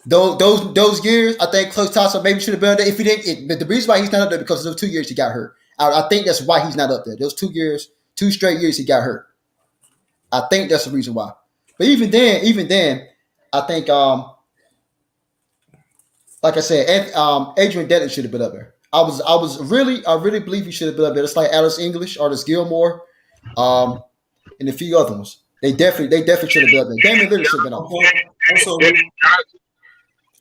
those years, I think Klay Thompson maybe should have been up there. If he didn't, but the reason why he's not up there because of those 2 years he got hurt. I think that's why he's not up there. Those 2 years, 2 straight years he got hurt. I think that's the reason why. But even then, I think like I said, Adrian Dantley should have been up there. I really believe he should have been up there. It's like Alex English, Artis Gilmore, and a few other ones. They definitely should have been up there. Damian Lillard should have been up there.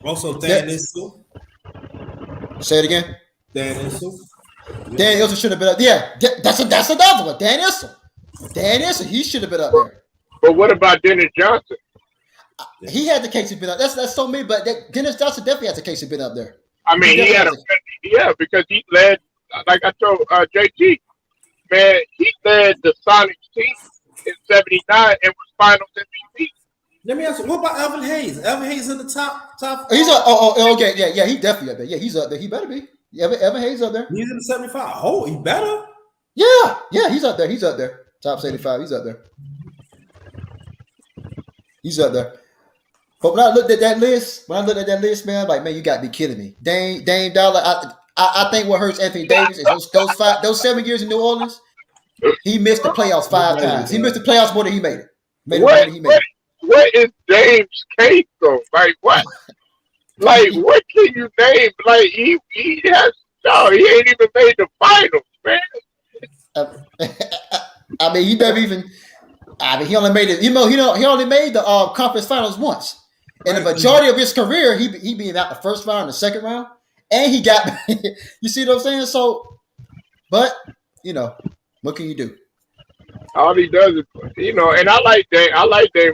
Also, Dan Issel.
Say it again.
Dan Issel.
Dan Issel should have been up. Yeah, that's another one. Dan Issel, he should have been up there.
But what about Dennis Johnson?
He had the case to been up. That's so many, but Dennis Johnson definitely has the case to been up there.
I mean, because he led, like I told JT, man, he led the Sonics team in '79 and was Finals MVP.
Let me ask you, what about Elvin Hayes? Elvin Hayes in the top.
He's okay. Yeah, he definitely up there. Yeah, he's up there. He better be. Evan Hayes up there.
He's in the 75. Oh, he better.
Yeah, he's up there. He's up there. Top 75. He's up there. He's up there. But when I looked at that list, man, I'm like, man, you got to be kidding me. Dame Dollar. I think what hurts Anthony Davis is those 7 years in New Orleans. He missed the playoffs 5 times. He missed the playoffs more than he made it.
What is Dame's case though? Like what? Like what can you name? Like he has he ain't even made the finals, man.
I mean, he never even. I mean, he only made it. You know, he only made the conference finals once. And the majority of his career, he being out the first round, the second round, and he got. You see what I'm saying? So, but you know, what can you do?
All he does is, you know, and I like Dame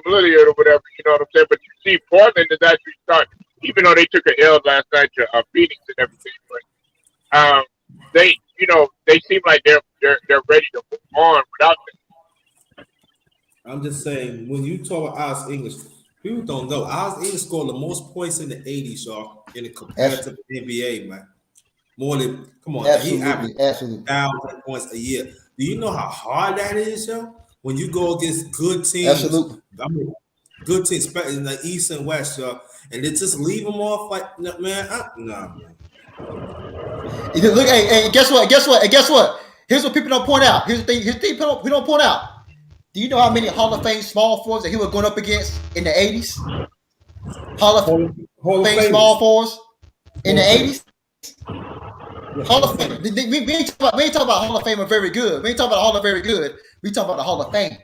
Lillard or whatever, you know what I'm saying. But you see, Portland is actually starting, even though they took an L last night to Phoenix and everything. But they, you know, they seem like they're ready to move on without them.
I'm just saying, when you talk about Oz English, people don't know Oz English scored the most points in the 80s, y'all, in the comparative NBA, man. More than, come on, he averaged 1,000 points a year. Do you know how hard that is, yo? When you go against good teams,
absolutely.
I mean, good teams, especially in the East and West, yo, and they just leave them off like, man, nah, man.
Look, hey, guess what? Here's what people don't point out. Here's the thing we don't point out. Do you know how many Hall of Fame small forwards that he was going up against in the 80s? Hall of Fame small forwards in the 80s? Hall of Fame. We ain't talking about Hall of Fame are very good. We ain't talking about Hall of very good. We talking about the Hall of Fame.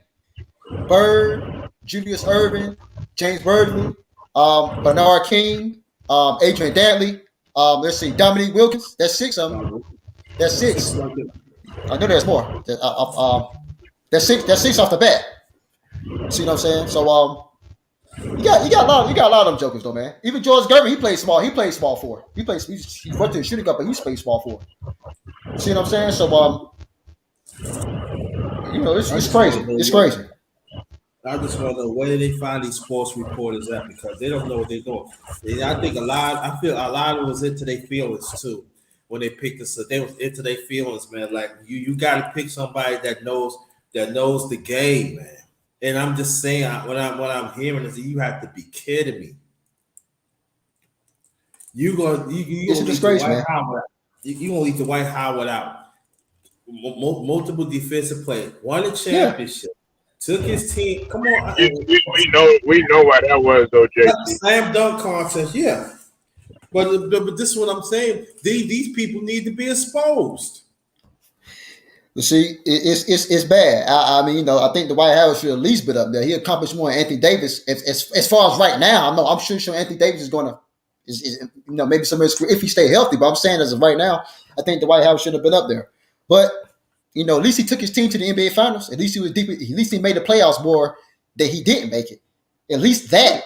Bird, Julius Erving, James Birdman, Bernard King, Adrian Dantley. Let's see, Dominique Wilkins. That's 6 of them. That's 6. I know there's more. That's 6. That's 6 off the bat. See what I'm saying? So you got a lot of them jokers though, man. Even George Gervin, he played small. He played small forward. He went to the shooting guard, but he played small forward. See what I'm saying? So you know, it's crazy. It's crazy.
I just want to know where they find these sports reporters at, because they don't know what they're doing. And I think I feel a lot of it was into their feelings too when they picked this. They was into their feelings, man. Like you got to pick somebody that knows the game, man. And I'm just saying, what I'm hearing is that you have to be kidding me. You gonna
disgrace, man.
You gonna leave the White Howard out. Multiple defensive players, won a championship. Yeah. Took his team. Come on,
we know why that was, though, Jay.
Slam dunk contest, yeah. But this is what I'm saying. These people need to be exposed.
You see, it's bad. I mean, you know, I think the White House should at least been up there. He accomplished more than Anthony Davis. As far as right now, I'm sure Anthony Davis is going to, you know, maybe some if he stay healthy. But I'm saying as of right now, I think the White House should have been up there. But you know, at least he took his team to the NBA Finals. At least he was deep. At least he made the playoffs more than he didn't make it. At least that.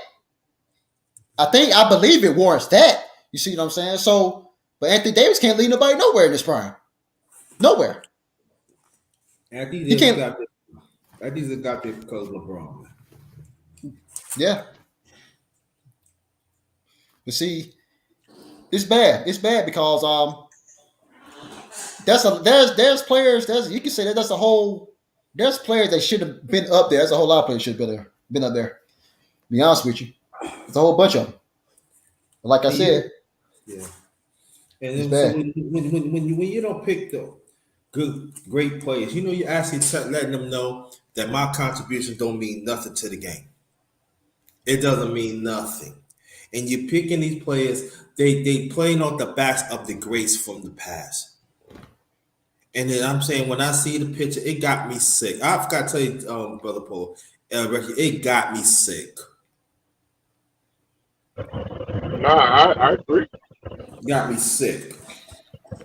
I believe it warrants that. You see what I'm saying? So, but Anthony Davis can't lead nobody nowhere in this prime. Nowhere.
I think he can't. I think he got there because of LeBron.
Yeah. You see, it's bad. It's bad because there's players. You can say that that's a whole. There's players that should have been up there. There's a whole lot of players should have been up there. To be honest with you, there's a whole bunch of them. But like I said,
yeah. And then so when you don't pick the great players, you know, you're actually letting them know that my contributions don't mean nothing to the game. It doesn't mean nothing. And you're picking these players, they playing on the backs of the greats from the past. And then I'm saying, when I see the picture, it got me sick. I forgot to tell you, Brother Paul, it got me sick.
No, I agree.
Got me sick.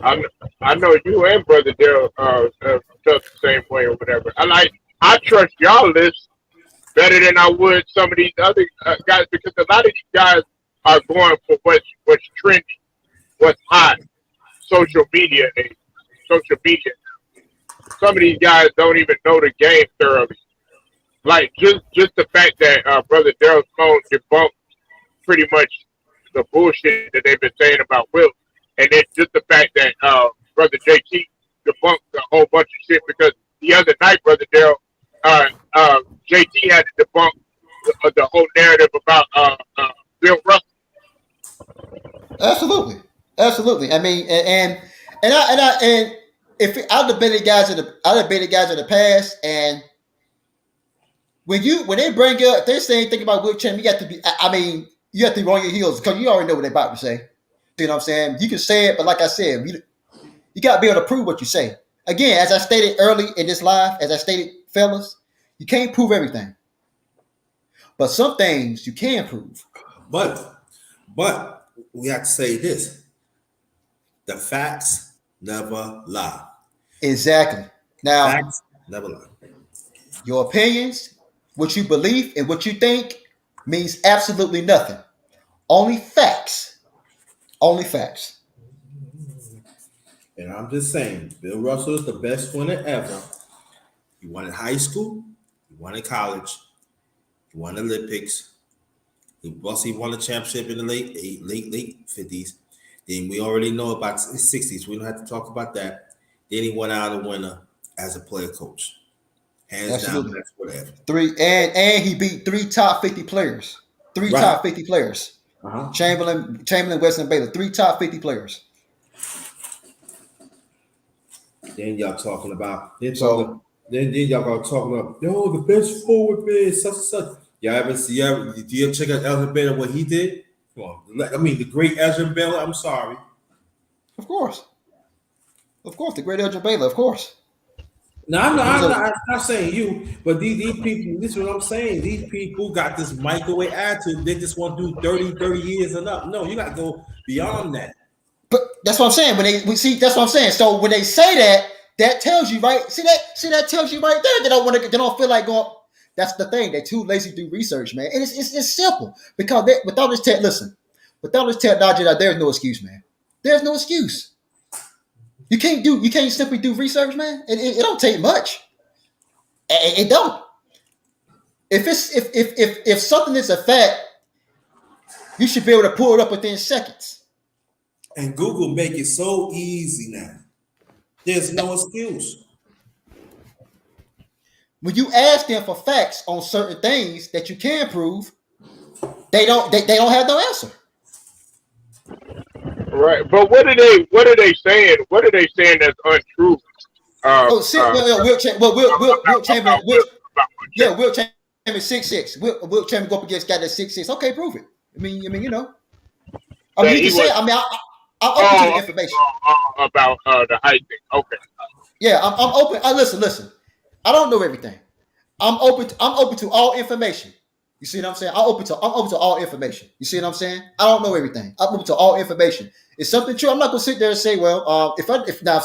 I know you and Brother Dale felt the same way or whatever. I trust y'all list better than I would some of these other guys, because a lot of these guys are going for what's trendy, what's hot, social media. Some of these guys don't even know the game thoroughly. Like just the fact that Brother Daryl's phone debunked pretty much the bullshit that they've been saying about Wilt. And then just the fact that brother JT debunked a whole bunch of shit because the other night, brother Dale, JT had to debunk the whole narrative about Bill Russell.
Absolutely, absolutely. I mean, and if I debated guys in the past, and when they bring up, if they say anything about Wilt Chamberlain, you got to be. I mean, you have to be on your heels because you already know what they're about to say. You know what I'm saying? You can say it, but like I said, you got to be able to prove what you say. Again, as I stated early in this live, as I stated, fellas, you can't prove everything, but some things you can prove.
But we have to say this: the facts never lie.
Exactly. Now,
Facts never lie.
your opinions, what you believe, and what you think means absolutely nothing. Only facts. Only facts.
And I'm just saying, Bill Russell is the best winner ever. He won in high school, he won in college, he won the Olympics. He won a championship in the late 50s. Then we already know about the 60s. We don't have to talk about that. Then he went out a winner as a player coach. Hands
Absolutely.
down, that's whatever.
And he beat 3 top 50 players. 3
Right.
top 50 players.
Uh-huh.
Chamberlain, Weston, Baylor. 3 top 50 players.
Then y'all talking about then y'all gonna talk about the best forward man, such and such. Do you ever check out Elgin Baylor what he did? Come on, I mean the great Elgin Baylor. I'm sorry.
Of course, the great Elgin Baylor. Of course.
No, I'm not saying you, but these people. This is what I'm saying. These people got this microwave attitude. They just want to do 30 years and up. No, you got to go beyond that.
But that's what I'm saying. That's what I'm saying. So when they say that, that tells you, right? See that tells you right there. They don't feel like going. That's the thing. They're too lazy to do research, man. And it's simple because without this technology, there's no excuse, man. There's no excuse. You can't simply do research, man. It don't take much. It don't. If something is a fact, you should be able to pull it up within seconds.
And Google make it so easy now. There's no excuse.
When you ask them for facts on certain things that you can prove, they don't have no answer.
Right, but what are they saying? What are they saying that's untrue?
Wilt Chamberlain. Wilt Chamberlain 6'6". Wilt Chamberlain go up against guy that's 6'6". Okay, prove it. I mean, you know. I mean, you can say. I mean, I'm open to the information
about the height thing. Okay.
Yeah, I'm open. Listen. I don't know everything. I'm open to all information. You see what I'm saying? I'm open to all information. You see what I'm saying? I don't know everything. I'm open to all information. Is something true? I'm not gonna sit there and say, well, if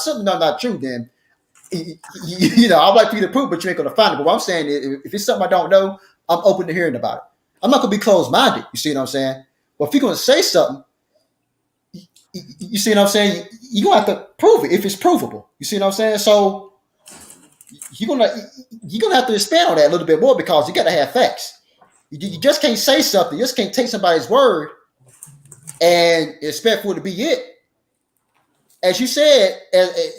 something not true, then you know, I'd like for you to prove, but you ain't gonna find it. But what I'm saying is, if it's something I don't know, I'm open to hearing about it. I'm not gonna be closed-minded. You see what I'm saying? But if you're gonna say something, you see what I'm saying? You're gonna have to prove it if it's provable. You see what I'm saying? So you're gonna have to expand on that a little bit more because you gotta have facts. You just can't say something. You just can't take somebody's word and expect for it to be it. As you said,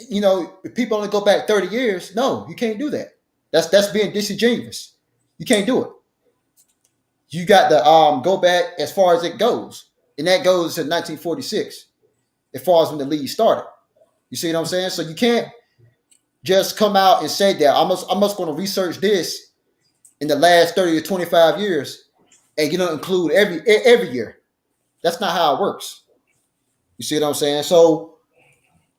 you know, if people only go back 30 years, no, you can't do that. That's being disingenuous. You can't do it. You got to go back as far as it goes, and that goes to 1946, as far as when the league started. You see what I'm saying? So you can't just come out and say that I'm just going to research this in the last 30 to 25 years, and you don't include every year. That's not how it works. You see what I'm saying? So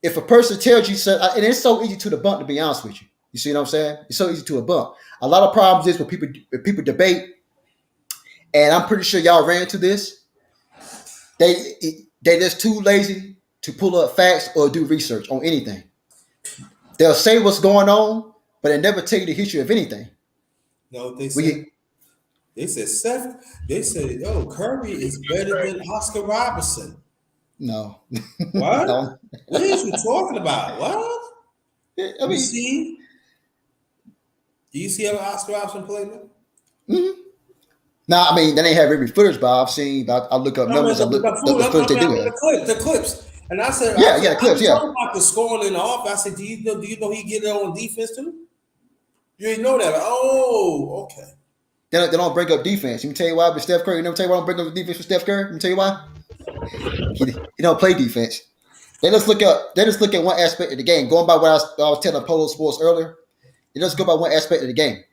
if a person tells you something, and it's so easy to debunk, to be honest with you. You see what I'm saying? It's so easy to debunk. A lot of problems is when people debate, and I'm pretty sure y'all ran into this. They just too lazy to pull up facts or do research on anything. They'll say what's going on, but they never tell you the history of anything.
No, they said Curry is better than Oscar Robertson.
No.
What?
No.
What is you talking about? What?
I mean,
do you see how Oscar Robertson played?
Mm-hmm. Now, I mean, they ain't have every footage, but I've seen. I look up numbers. I look at the footage they do have.
The clips. And I said,
Yeah,
I
clips.
was
Yeah,
talking about the scoring in the offense. I said, do you know he get it on defense too? You didn't know that. Oh, okay.
they don't bring up defense. Let me tell you why. But Steph Curry, you never tell you why I don't bring up defense for Steph Curry. Let me tell you why. He don't play defense. They just look at one aspect of the game. Going by what I was telling Polo Sports earlier, they just go by one aspect of the game.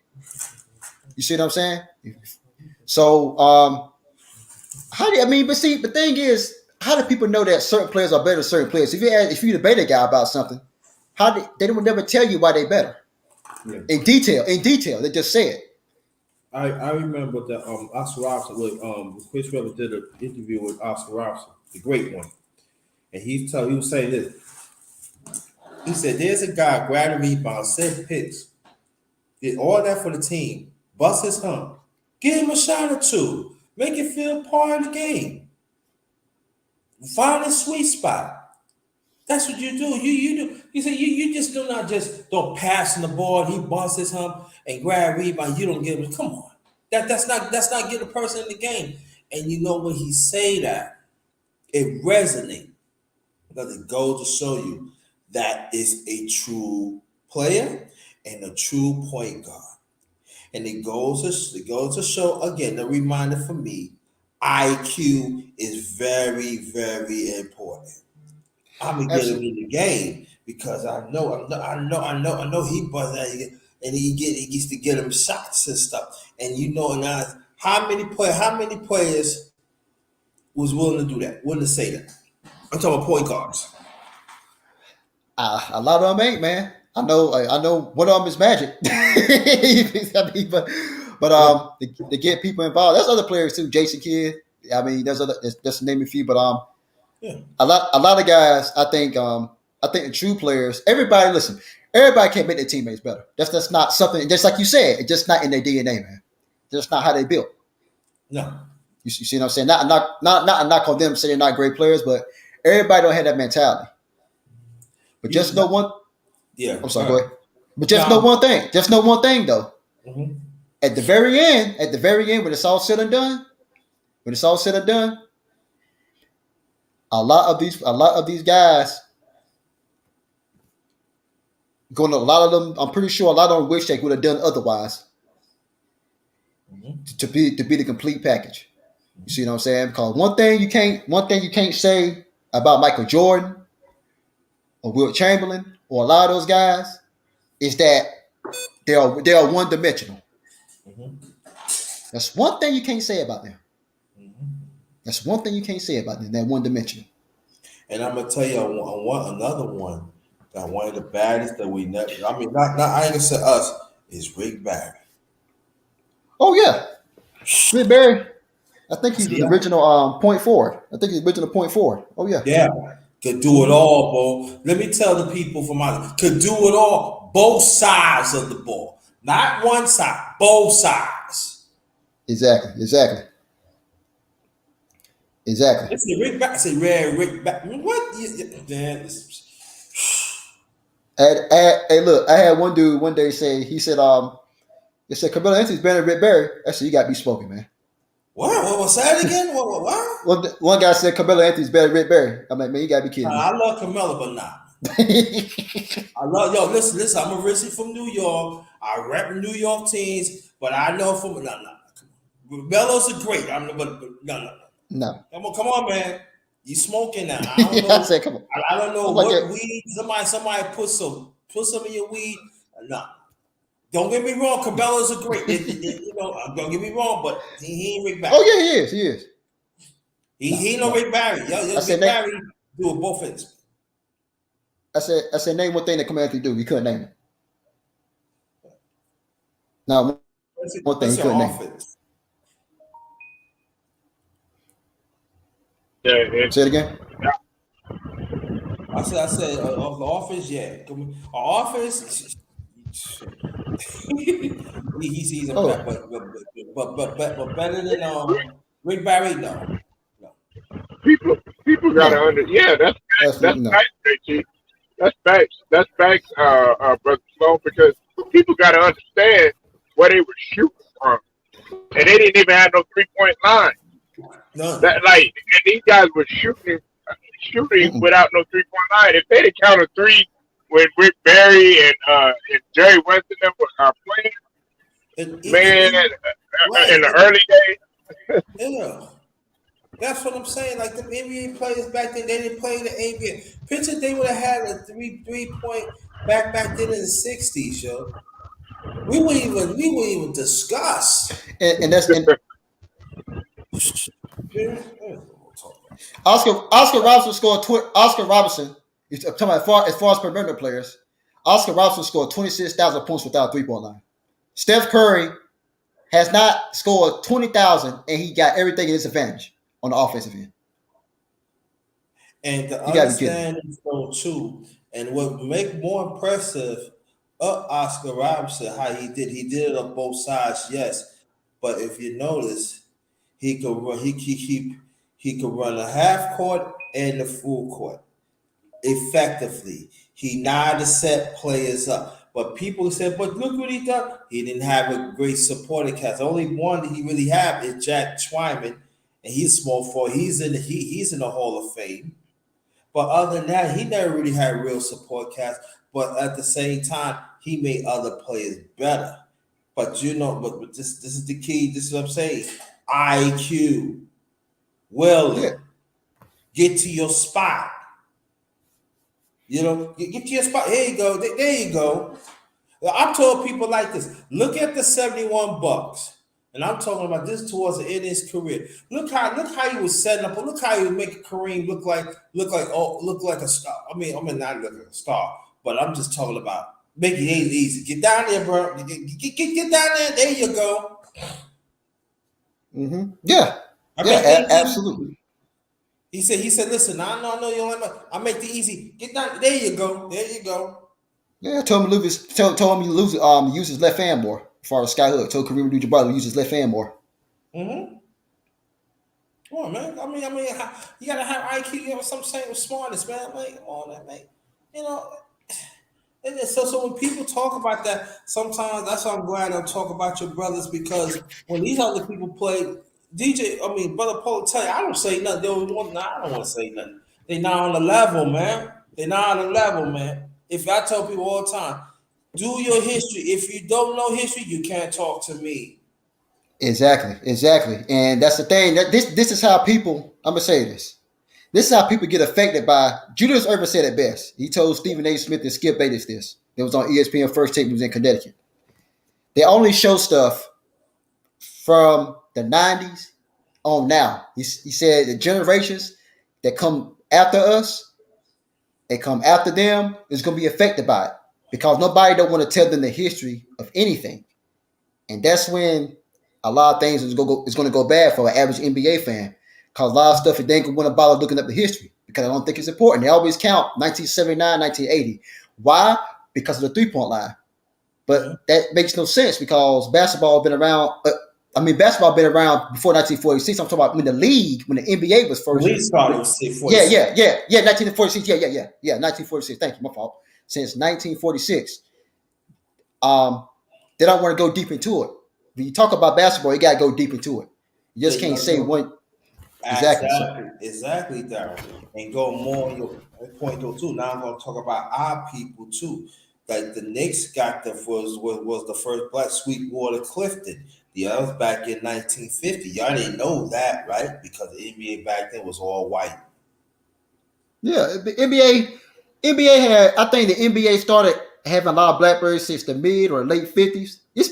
You see what I'm saying? So, how do you, I mean? But see, the thing is, how do people know that certain players are better than certain players? If you debate a guy about something, they would never tell you why they better
Yeah.
in detail. They just say it.
I remember that Oscar Robertson with Chris Webber did an interview with Oscar Robertson, the great one, and he was saying this. He said, "There's a guy grabbed a rebound, set picks, did all that for the team, bust his hump, give him a shot or two, make it feel part of the game, find a sweet spot. That's what you do. You do. You say you just do not just don't pass on the ball. He busts his hump and grab a rebound. You don't give him. Come on, that's not get a person in the game. And you know when he say that, it resonates because it goes to show you that is a true player and a true point guard. And it goes to show again the reminder for me, IQ is very very important. I'm gonna get him in the game because I know he buzz that and he gets to get him shots and stuff. And you know now how many players was willing to do that, willing to say that? I'm talking about point guards.
A lot of them ain't, man. I know one of them is Magic. I mean, but to get people involved, there's other players too. Jason Kidd. I mean, there's just to name a few, but
Yeah.
a lot of guys. I think the true players. Everybody can't make their teammates better. That's not something. Just like you said, it's just not in their DNA, man. Just not how they built.
No.
You see what I'm saying? Not a knock on them saying they're not great players, but everybody don't have that mentality. But just know one.
Yeah.
I'm sorry. Go ahead. But just know one thing. Just know one thing, though.
Mm-hmm.
At the very end, when it's all said and done, a lot of these guys, a lot of them. I'm pretty sure a lot of them wish they would have done otherwise to be the complete package. You see what I'm saying? Because one thing you can't say about Michael Jordan or Wilt Chamberlain or a lot of those guys is that they are one dimensional.
Mm-hmm.
That's one thing you can't say about them.
Mm-hmm.
That's one thing you can't say about them. They're one dimensional.
And I'm gonna tell you another one that one of the baddest that we never. I mean, not I ain't gonna say us is Rick Barry.
Oh yeah, Rick Barry. I think he's the
Yeah.
original point forward. I think he's the original point forward. Oh yeah.
Yeah, could do it all, bro. Let me tell the people from my could do it all, both sides of the ball, not one side, both sides.
Exactly.
Listen, Rick Barry. I say, Rick Barry. What? Man,
Hey, look, I had one dude one day say he said they said Carmelo Anthony's better than Rick Barry. I said you got to be smoking, man.
What was that again? What?
One guy said Carmelo Anthony's better than Rick Barry. I'm like, man, you got to be kidding me.
I love Carmelo, but not. I love listen. I'm originally from New York. I rep New York teams, but I know from Melo's a great. But
No.
Come on, man. You smoking now? I don't know.
I said, come on.
I don't know
I'm
what
like,
weed. Somebody put some in your weed. No. Don't get me wrong. Cabela's a great. Don't get me wrong, but he ain't Rick Barry.
Oh yeah, he is.
He no Rick Barry. Rick Barry do it both ends.
I said, name one thing that Carmelo Anthony do. You couldn't name it. Now, one thing he couldn't name.
Yeah,
Say it again.
I said, of the offense, yeah. Offense, he's a but better than Rick Barry, no.
People gotta that's facts, JT. That's facts, Brother Sloan, because people gotta understand where they were shooting from. And they didn't even have no 3-point line.
None.
And these guys were shooting shooting
Mm-mm.
without no 3-point line. If they'd have counted three when Rick Barry and Jerry West and them are playing, man, in
right.
the early days,
Yeah. That's what I'm saying. Like the NBA players back then, they didn't play in the NBA. Picture they would have had a three point back then in the '60s, yo. We wouldn't even discuss.
And that's and
Man, we'll talk about that.
Oscar Robertson scored Oscar Robertson. You're talking about as far as perimeter players. Oscar Robertson scored 26,000 points without a 3-point line. Steph Curry has not scored 20,000, and he got everything in his advantage on the offensive end.
And to
You gotta be kidding me.
understand so too, and what make more impressive of Oscar Robertson, how he did it on both sides, yes. But if you notice, he could run he could run a half court and the full court effectively. He know how to set players up. But people said, but look what he done. He didn't have a great supporting cast. The only one that he really have is Jack Twyman, and he's small for he's in the Hall of Fame. But other than that, he never really had real support cast. But at the same time, he made other players better. But but this is the key. This is what I'm saying. IQ.
Yeah,
Well, get to your spot. Get to your spot. Here you go. There you go. I told people like this. Look at the 71 Bucks. And I'm talking about this towards the end of his career. Look how he was setting up, look how he was making Kareem look like a star. I mean not look like a star, but I'm just talking about making it easy. Get down there, bro. Get down there. There you go.
yeah,
I
yeah,
make it easy.
absolutely.
He said, listen, I know you don't like I make the easy. Get down. There you go. There you go.
Yeah, told him to use his left hand more. As far as Sky Hood, told Kareem Abdul-Jabbar to use his left hand more.
Mm-hmm. Come on, man. I mean, you gotta have IQ. You know, some saying smartness, man. Like, come on, man. You know, so when people talk about that, sometimes that's why I'm glad I'm talking about your brothers because when these other people play, Brother Paul, tell you, I don't say nothing. I don't want to say nothing. They not on the level, man. They not on the level, man. If I tell people all the time, do your history. If you don't know history, you can't talk to me.
Exactly, and that's the thing. That this is how people. I'm gonna say this. This is how people get affected by. Julius Erving said it best. He told Stephen A. Smith and Skip Bayless this. It was on ESPN First Take. He was in Connecticut. They only show stuff from the '90s on now. He said the generations that come after us and come after them is going to be affected by it because nobody don't want to tell them the history of anything, and that's when a lot of things is going to go bad for an average NBA fan. Because a lot of stuff, they ain't going to want to bother looking up the history because I don't think it's important. They always count 1979, 1980. Why? Because of the 3-point line.
Mm-hmm.
But that makes no sense because basketball been around. Basketball been around before 1946. I'm talking about when the league, when the NBA was first.
We started with 46.
Yeah. 1946. Yeah. 1946. Thank you. My fault. Since 1946, they don't want to go deep into it. When you talk about basketball, you got to go deep into it. You just can't say one.
Exactly, Darren. And go more on your point though too. Now I'm going to talk about our people too. Like the Knicks got was the first black Sweetwater Clifton. The others back in 1950. Y'all didn't know that, right? Because the NBA back then was all white.
Yeah, the NBA had. I think the NBA started having a lot of blackbirds since the mid or late 50s. It's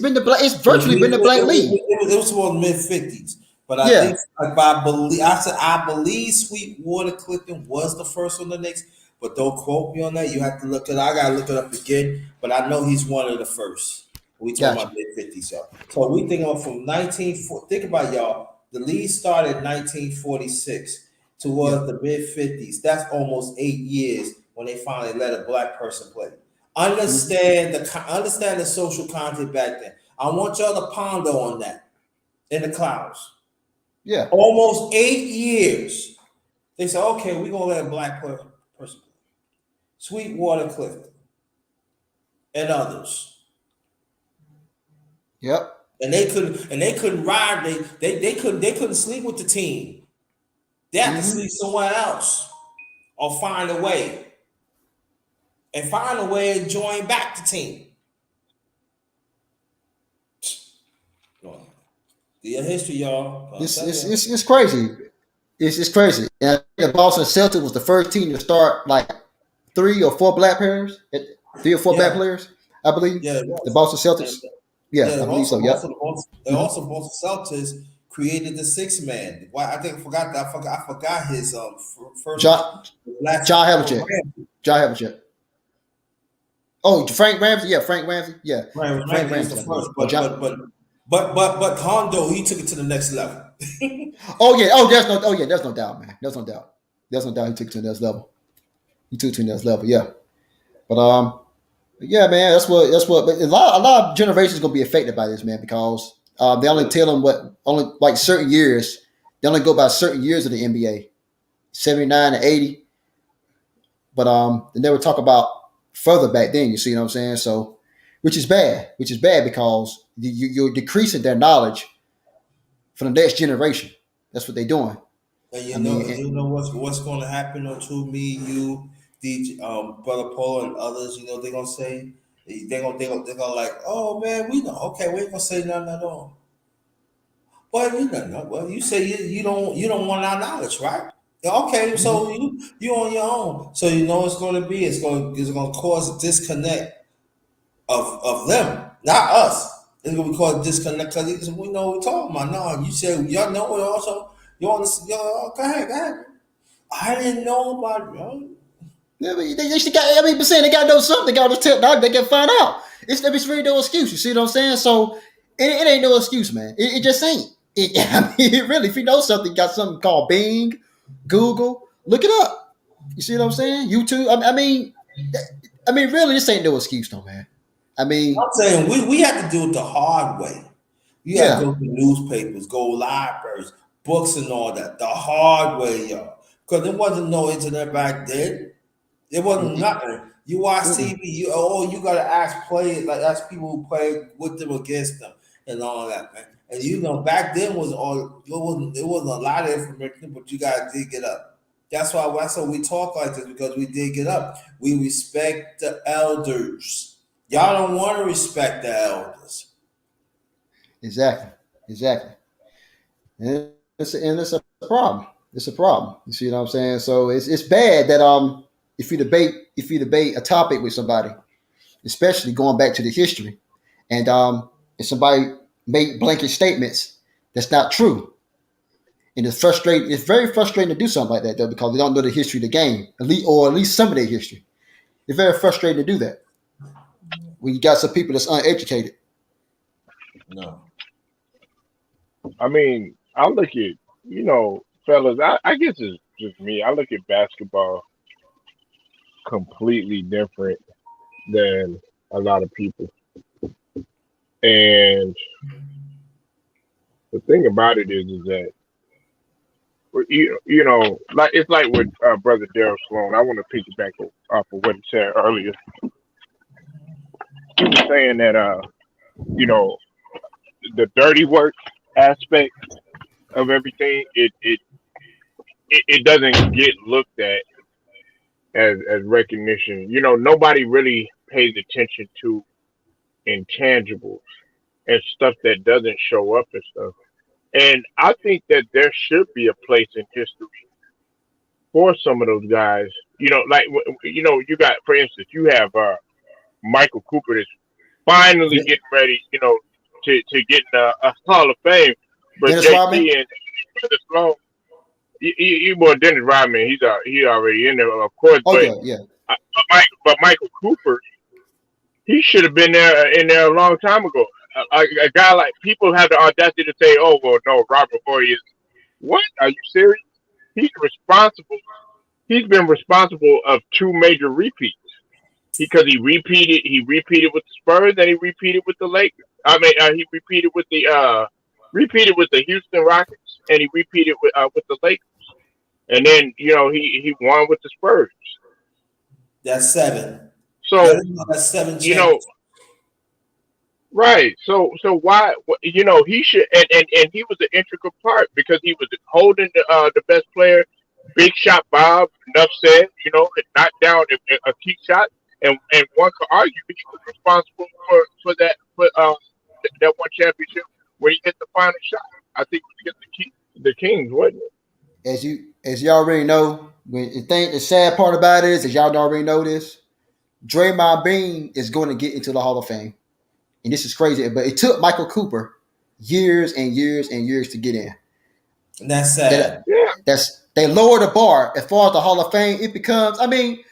virtually been the black league.
It was towards mid 50s. But I
Yeah.
think I believe Sweetwater Clifton was the first on the Knicks, but don't quote me on that. You have to look it. I gotta look it up again. But I know he's one of the first. We talking about mid 50s, y'all. So we think of from 1940. Think about y'all. The league started in 1946 towards the mid 50s. That's almost 8 years when they finally let a black person play. Understand the social content back then. I want y'all to ponder on that in the clouds.
Yeah.
Almost 8 years. They said, okay, we're gonna let a black person play. Sweetwater Clifton and others.
Yep.
And they couldn't ride, they couldn't sleep with the team. They had to sleep somewhere else. or find a way and join back the team. The history, y'all.
It's crazy. It's crazy. And the Boston Celtics was the first team to start like three or four black players, black players, I believe.
Yeah,
The Boston Celtics.
Yeah,
I believe so. Yeah.
Also, both Celtics created the six man. Why I think I forgot his first
John Havlicek. John Havlicek. Oh, Frank Ramsey. Yeah, Frank Ramsey. Yeah,
Frank
Ramsey
was the first, but Hondo, he took it to the next level.
There's no doubt, man. There's no doubt. He took it to the next level. Yeah. But yeah, man, that's what. But a lot of generations gonna be affected by this, man, because they only tell them only like certain years. They only go by certain years of the NBA, 79 to 80. But they never talk about further back then. You see what I'm saying? So, which is bad because you're decreasing their knowledge for the next generation. That's what they're doing.
And you know what's going to happen to me, you, DJ, Brother Paul, and others. You know they're gonna say they're gonna like, oh man, we know. Okay, we ain't gonna say nothing at all. Well, you know, well, you say you don't want our knowledge, right? Okay, so you on your own. So you know it's going to be it's going to cause a disconnect of them, not us. It's going to cause a disconnect because we know what we're talking about. No, you said y'all know it also. You want to go ahead. I didn't know about it. Yo.
Yeah, but they got. But saying they got to know something. They got to tell. They can find out. It's really no excuse. You see what I'm saying? So it ain't no excuse, man. It just ain't. It really, if you know something, you got something called Bing, Google, look it up. You see what I'm saying? YouTube. I mean, really, this ain't no excuse, though, man. I mean,
I'm saying we have to do it the hard way. You have to go to newspapers, go libraries, books, and all that the hard way, y'all. Because there wasn't no internet back then. It wasn't nothing. You watch TV. You gotta ask players, like ask people who played with them against them and all that, man. And you know, back then it wasn't a lot of information, but you gotta dig it up. That's why we talk like this, because we dig it up. We respect the elders. Y'all don't want to respect the elders.
Exactly. And it's a problem. It's a problem. You see what I'm saying? So it's bad that if you debate a topic with somebody, especially going back to the history, and if somebody make blanket statements that's not true, and it's frustrating. It's very frustrating to do something like that, though, because they don't know the history of the game, at least some of their history. It's very frustrating to do that when you got some people that's uneducated.
No,
I mean, I look at fellas. I guess it's just me. I look at basketball completely different than a lot of people, and the thing about it is that like it's like with brother Daryl Sloan. I want to piggyback off of what he said earlier. He was saying that the dirty work aspect of everything, it doesn't get looked at as recognition. Nobody really pays attention to intangibles and stuff that doesn't show up and stuff. And I think that there should be a place in history for some of those guys. Like you got, for instance, you have Michael Cooper that's finally getting ready, to get in a Hall of Fame. But
Dennis
JT
Rodman?
and Brother Sloan, you more Dennis Rodman, he already in there, of course.
Oh
But
yeah.
but Michael Cooper, he should have been in there a long time ago. A guy like, people have the audacity to say, "Oh well, no, Robert Horry is what? Are you serious? He's responsible. He's been responsible of two major repeats because he repeated. He repeated with the Spurs and he repeated with the Lakers. He repeated with the Houston Rockets and he repeated with the Lakers. And then he won with the Spurs.
that's 7.
So
That's 7
you know. Right. So why he should, and he was an integral part because he was holding the best player big shot Bob, enough said, it knocked down a key shot, and one could argue he was responsible for that that one championship when he hit the final shot. I think it was against the Kings, wasn't it?
As you already know, the sad part about it is y'all already know this. Draymond Green is going to get into the Hall of Fame, and this is crazy. But it took Michael Cooper years and years and years to get in.
And that's sad.
Yeah.
They lower the bar as far as the Hall of Fame. It becomes. I mean,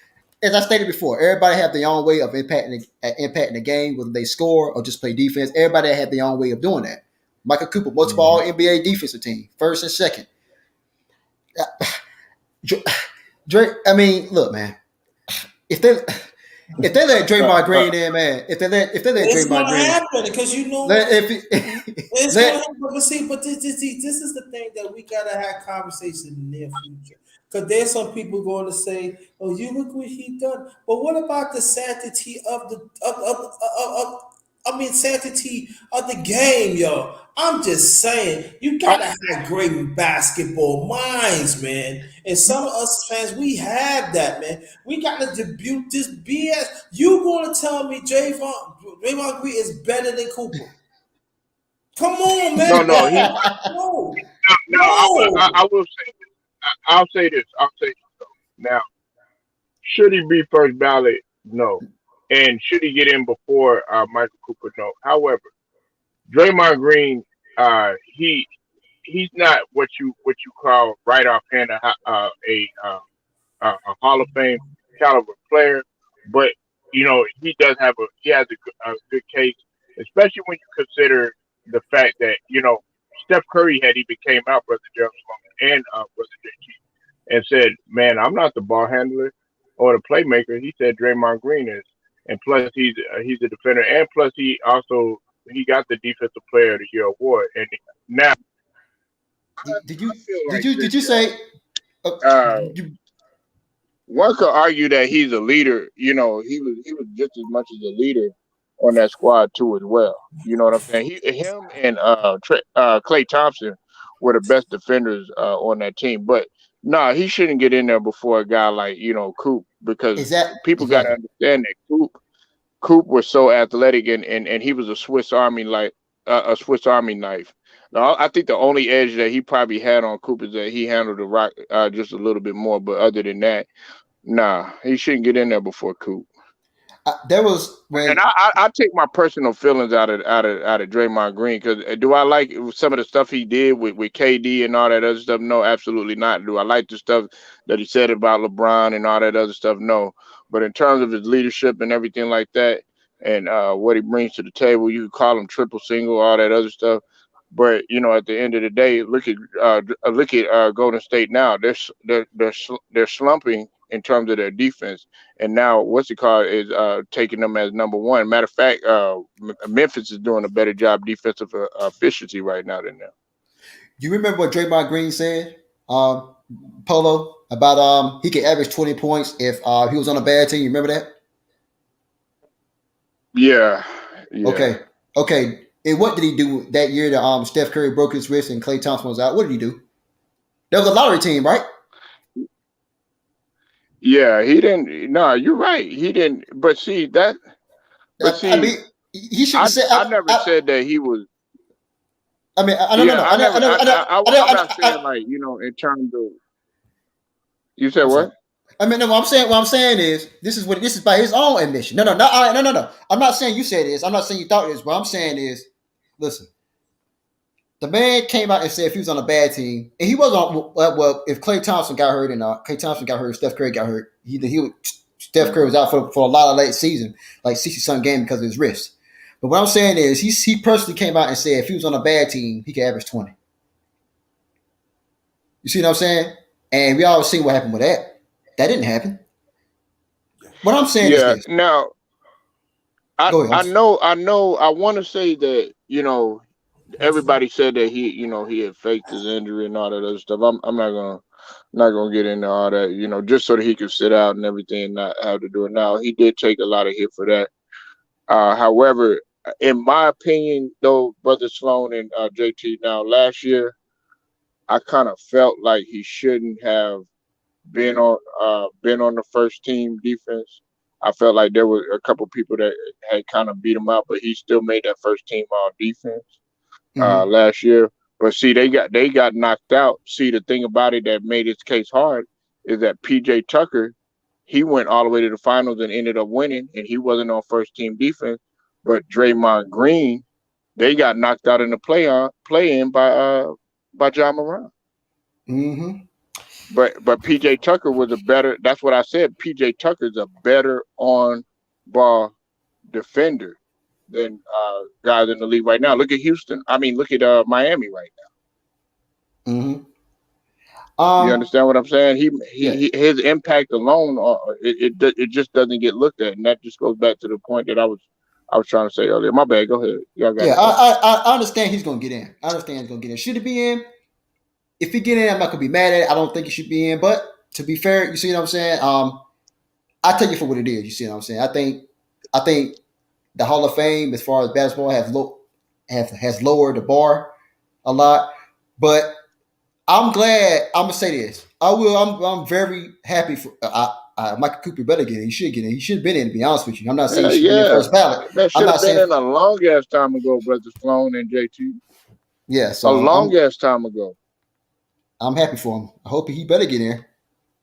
as I stated before, everybody have their own way of impacting the game, whether they score or just play defense. Everybody had their own way of doing that. Michael Cooper, multiple All NBA defensive team, first and second. Drake, I mean, look, man. If they let Draymond Green in, man, if they let
It's
Draymond
gonna
Green,
happen because you know it's gonna happen. But see, this is the thing that we gotta have conversation in the near future. Because there's some people going to say, "Oh, you look what he done." But what about the sanctity of the I mean, sanctity of the game, yo? I'm just saying, you gotta have great basketball minds, man. And some of us fans, we have that, man. We gotta debut this BS. You gonna tell me Draymond Green is better than Cooper? Come on, man.
No, no,
No,
no.
no.
I will say this. I'll say this. I'll say this though. Now, should he be first ballot? No. And should he get in before Michael Cooper? No. However, Draymond Green, he's not what you call right offhand a Hall of Fame caliber player, but he has a good case, especially when you consider the fact that Steph Curry had even came out, brother Jeremy Sloan and brother JT, and said, "Man, I'm not the ball handler or the playmaker." He said Draymond Green is, and plus he's a defender, and plus he got the Defensive Player of the Year award, and now
did you
I feel
did
like
you
this,
did you say?
y'all.
You,
One could argue that he's a leader. He was just as much as a leader on that squad too as well. You know what I'm saying? Him and Clay Thompson were the best defenders on that team. But nah, he shouldn't get in there before a guy like Coop, because people got to
exactly?
understand that Coop was so athletic, and he was a Swiss Army, like a Swiss Army knife. Now, I think the only edge that he probably had on Coop is that he handled the rock just a little bit more. But other than that, nah, he shouldn't get in there before Coop.
There was
And
when
I take my personal feelings out of Draymond Green, because do I like some of the stuff he did with KD and all that other stuff? No, absolutely not. Do I like the stuff that he said about LeBron and all that other stuff? No. But in terms of his leadership and everything like that, and what he brings to the table, you could call him triple single, all that other stuff. But at the end of the day, look at Golden State now. They're slumping in terms of their defense, and now what's it called is taking them as number one. Matter of fact, Memphis is doing a better job defensive efficiency right now than them.
you remember what Draymond Green said, um, Polo, about he could average 20 points if he was on a bad team. You remember that?
Yeah, yeah,
Okay, okay. And what did he do that year that Steph Curry broke his wrist and Klay Thompson was out? What did he do? That was a lottery team, right?
yeah. He didn't. No, you're right. He didn't. But see that. But
I
see,
mean, he should
I
have said.
I never said that he was.
I mean, I don't
Yeah,
know.
I never. I'm not
I,
saying, like, in terms of. You said
I'm sorry.
what?
I mean, no, what I'm saying is this is by his own admission. No. I'm not saying you said this. I'm not saying you thought this. What I'm saying is, listen, the man came out and said if he was on a bad team, and he was on. Well, if Klay Thompson got hurt and Klay Thompson got hurt, Steph Curry got hurt. Steph Curry was out for a lot of late season, like 60-some game because of his wrist. But what I'm saying is, he personally came out and said if he was on a bad team, he could average 20. You see what I'm saying? And we all seen what happened with that. That didn't happen. What I'm saying is
Yeah.
this.
Now, I
Go ahead.
I know I know I want to say that everybody said that he had faked his injury and all that other stuff. I'm not gonna get into all that, just so that he could sit out and everything and not have to do it. Now, he did take a lot of hit for that. However, in my opinion, though, brother Sloan and JT, now last year I kind of felt like he shouldn't have. been on the first team defense. I felt like there were a couple people that had kind of beat him out, but he still made that first team all defense
Mm-hmm.
last year. But see, they got knocked out. See, the thing about it that made his case hard is that PJ Tucker, he went all the way to the finals and ended up winning, and he wasn't on first team defense. But Draymond Green, they got knocked out in the play in by John Moran.
Mm-hmm.
But PJ Tucker was a better. That's what I said. PJ Tucker's a better on ball defender than guys in the league right now. Look at Houston. I mean, look at Miami right
Mm-hmm.
now. You
Um,
understand what I'm saying?
yeah.
His impact alone, it just doesn't get looked at, and that just goes back to the point that I was trying to say earlier. My bad. Go ahead. Y'all got
Yeah,
it. Go.
I understand he's gonna get in. I understand he's gonna get in. Should he be in? If he get in, I'm not gonna be mad at it. I don't think he should be in. But to be fair, you see what I'm saying? I take it for what it is. You see what I'm saying? I think the Hall of Fame, as far as basketball, has lowered the bar a lot. But I'm glad. I'm gonna say this. I will. I'm very happy for. Michael Cooper better get in. He should get in. He should have been in. To be honest with you, I'm not saying
Yeah,
he should be in
yeah.
first ballot.
That
I'm
should
not
have been
saying.
in a long ass time ago, brother Sloan and JT.
Yeah.
A
So
long ass time ago.
I'm happy for him. I hope he better get in.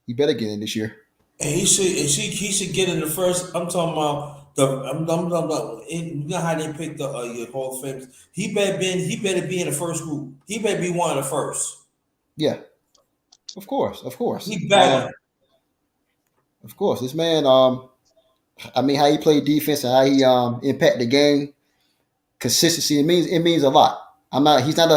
He better get in this year.
And he should get in the first. I'm talking about I'm talking about you know how they pick the your Hall of Fame. He better be in the first group. He better be one of the first.
Yeah. Of course. Of course.
He better.
Of course. This man. I mean, how he played defense and how he impact the game. Consistency. It means a lot. He's not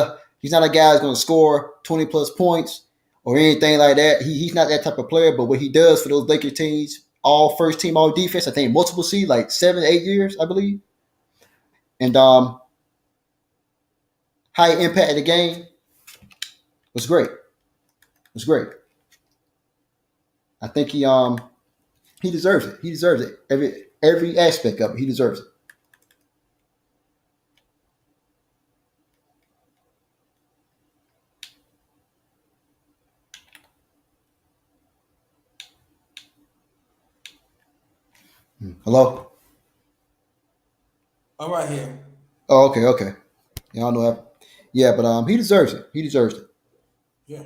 a guy who's going to score 20 plus points or anything like that. He's not that type of player. But what he does for those Lakers teams, all first team, all defense, I think multiple seeds, like 7, 8 years, I believe, and how he impacted the game was great. It was great. I think he deserves it. He deserves it. Every aspect of it, he deserves it. Hello.
I'm right here.
Oh, okay, okay. Yeah, I don't know. Yeah, but he deserves it. He deserves it.
Yeah.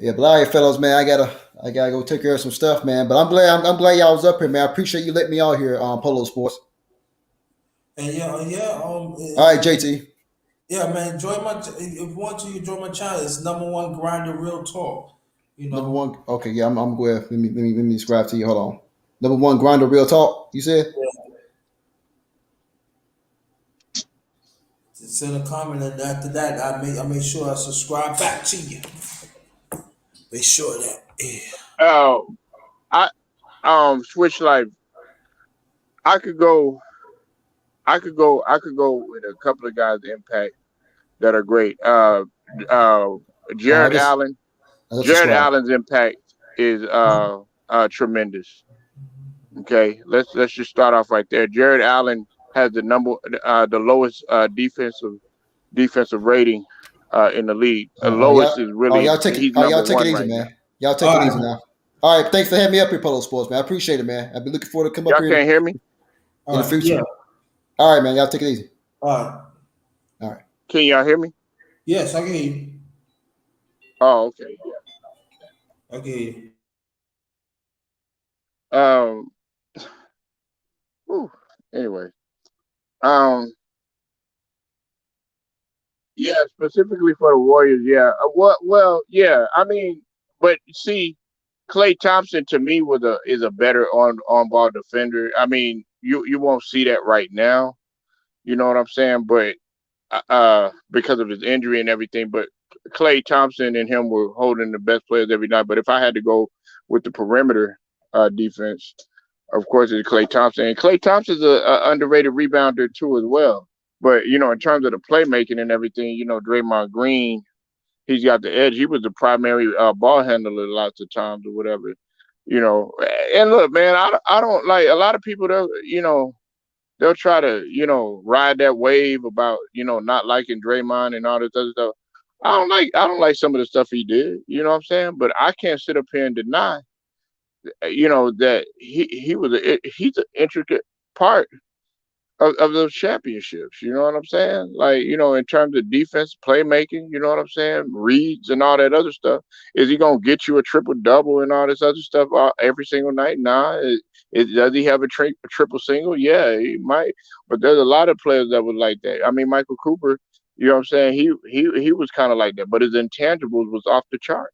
Yeah, but all right, fellas, man, I gotta go take care of some stuff, man. But I'm glad y'all was up here, man. I appreciate you letting me out here on Polo Sports.
And yeah.
All right, JT.
Yeah, man. Join my. If you want to, you join my channel. It's number one grinder, real talk. You
Number
know.
one. Okay, yeah, I'm going. Let me describe to you. Hold on. Number one, grinder, real talk. You said.
Send a comment, and after that, I make sure I subscribe back to you. Make sure that. Yeah.
Oh, I switch life. I could go. I could go with a couple of guys impact that are great. Uh,
I
Jared
just
Allen.
I just
Jared
subscribed.
Allen's impact is tremendous. Okay, let's just start off right there. Jared Allen has the lowest defensive rating in the league. Lowest
Y'all,
is really he's number
y'all take it
one
easy,
right now.
man. Y'all take
All
it easy
right.
now. All right, thanks for having me up here, Polo Sports, man. I appreciate it, man. I've been looking forward to come up
Y'all
here
can't hear me?
in
All
the
right.
future.
Yeah.
All right, man. Y'all take it easy.
All right.
All right.
Can y'all hear me?
Yes, I can hear you.
Oh, okay.
I can hear you.
Um. Whew, anyway. Um. Yeah, specifically for the Warriors. Yeah. Well. Yeah. I mean, but see, Clay Thompson to me is a better on ball defender. I mean, you won't see that right now. You know what I'm saying? But because of his injury and everything. But Clay Thompson and him were holding the best players every night. But if I had to go with the perimeter defense, of course it's Clay Thompson. And Clay Thompson's a underrated rebounder too as well. But in terms of the playmaking and everything, Draymond Green, he's got the edge. He was the primary ball handler lots of times or whatever. And look, man, I don't like a lot of people that they'll try to, ride that wave about, not liking Draymond and all this other stuff. I don't like some of the stuff he did. You know what I'm saying? But I can't sit up here and deny, that he's an intricate part of those championships. You know what I'm saying? Like, in terms of defense, playmaking, you know what I'm saying? Reads and all that other stuff. Is he gonna get you a triple double and all this other stuff every single night? Nah. Does he have a triple single? Yeah, he might. But there's a lot of players that would like that. I mean, Michael Cooper. You know what I'm saying? He was kind of like that, but his intangibles was off the chart.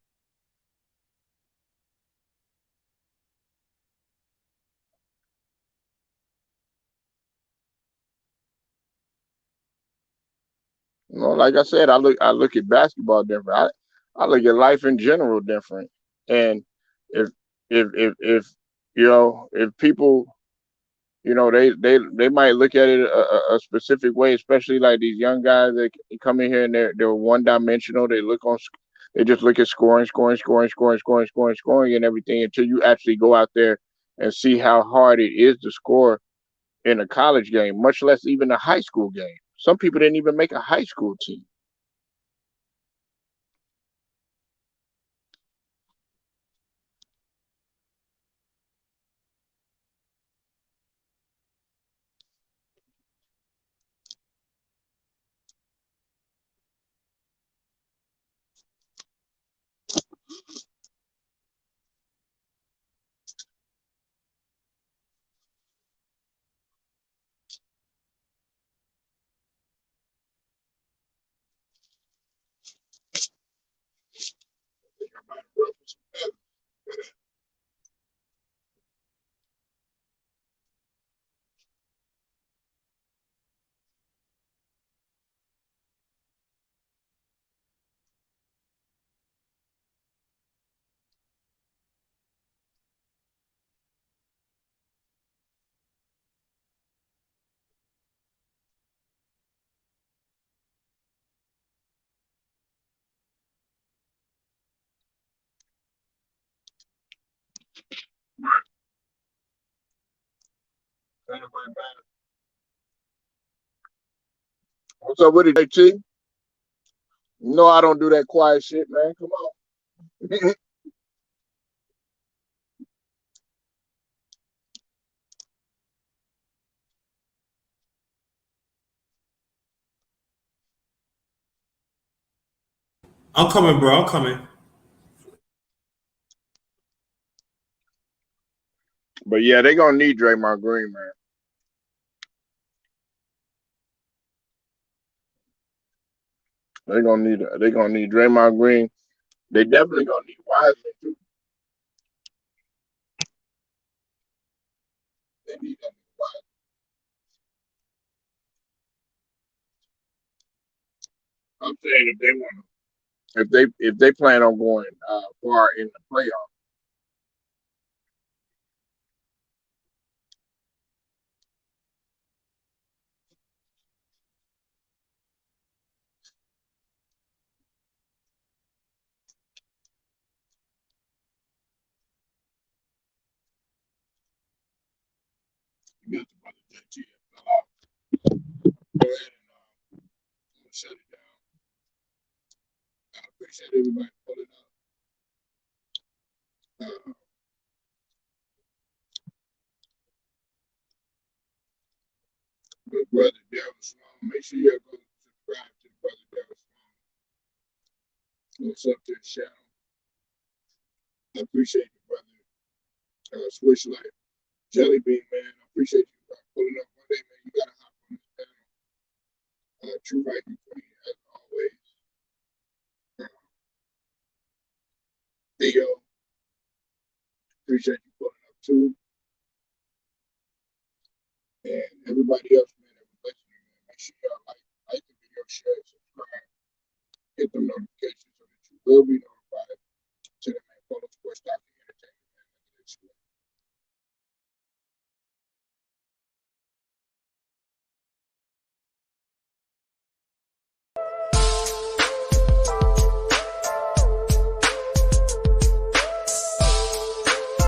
Like I said, I look at basketball different. I look at life in general different. And if if if people, they might look at it a specific way, especially like these young guys that come in here and they're one dimensional. They just look at scoring, scoring, scoring, scoring, scoring, scoring, scoring, and everything until you actually go out there and see how hard it is to score in a college game, much less even a high school game. Some people didn't even make a high school team. What's up with it, JT? No, I don't do that quiet shit, man. Come on.
I'm coming, bro. I'm coming.
But yeah, they gonna need Draymond Green, man. They gonna need Draymond Green. They definitely gonna need Wiseman too. They need that. I'm saying if they want, if they plan on going far in the playoffs, you got the brother JT. Go ahead and shut it down. I appreciate everybody pulling up. Good brother Daryl Sloan. Make sure you go subscribe to the brother Daryl Sloan. What's up to the channel? I appreciate you, brother. Switch Life. Jelly Bean, man. I appreciate you pulling up one day, man. You gotta hop on this panel. True Viking Queen, as always. Theo, appreciate you pulling up too. And everybody else, man, that was listening, man. Make sure y'all like the video, share, and subscribe. Hit the notifications so that you will be notified to the man, Polo Sports.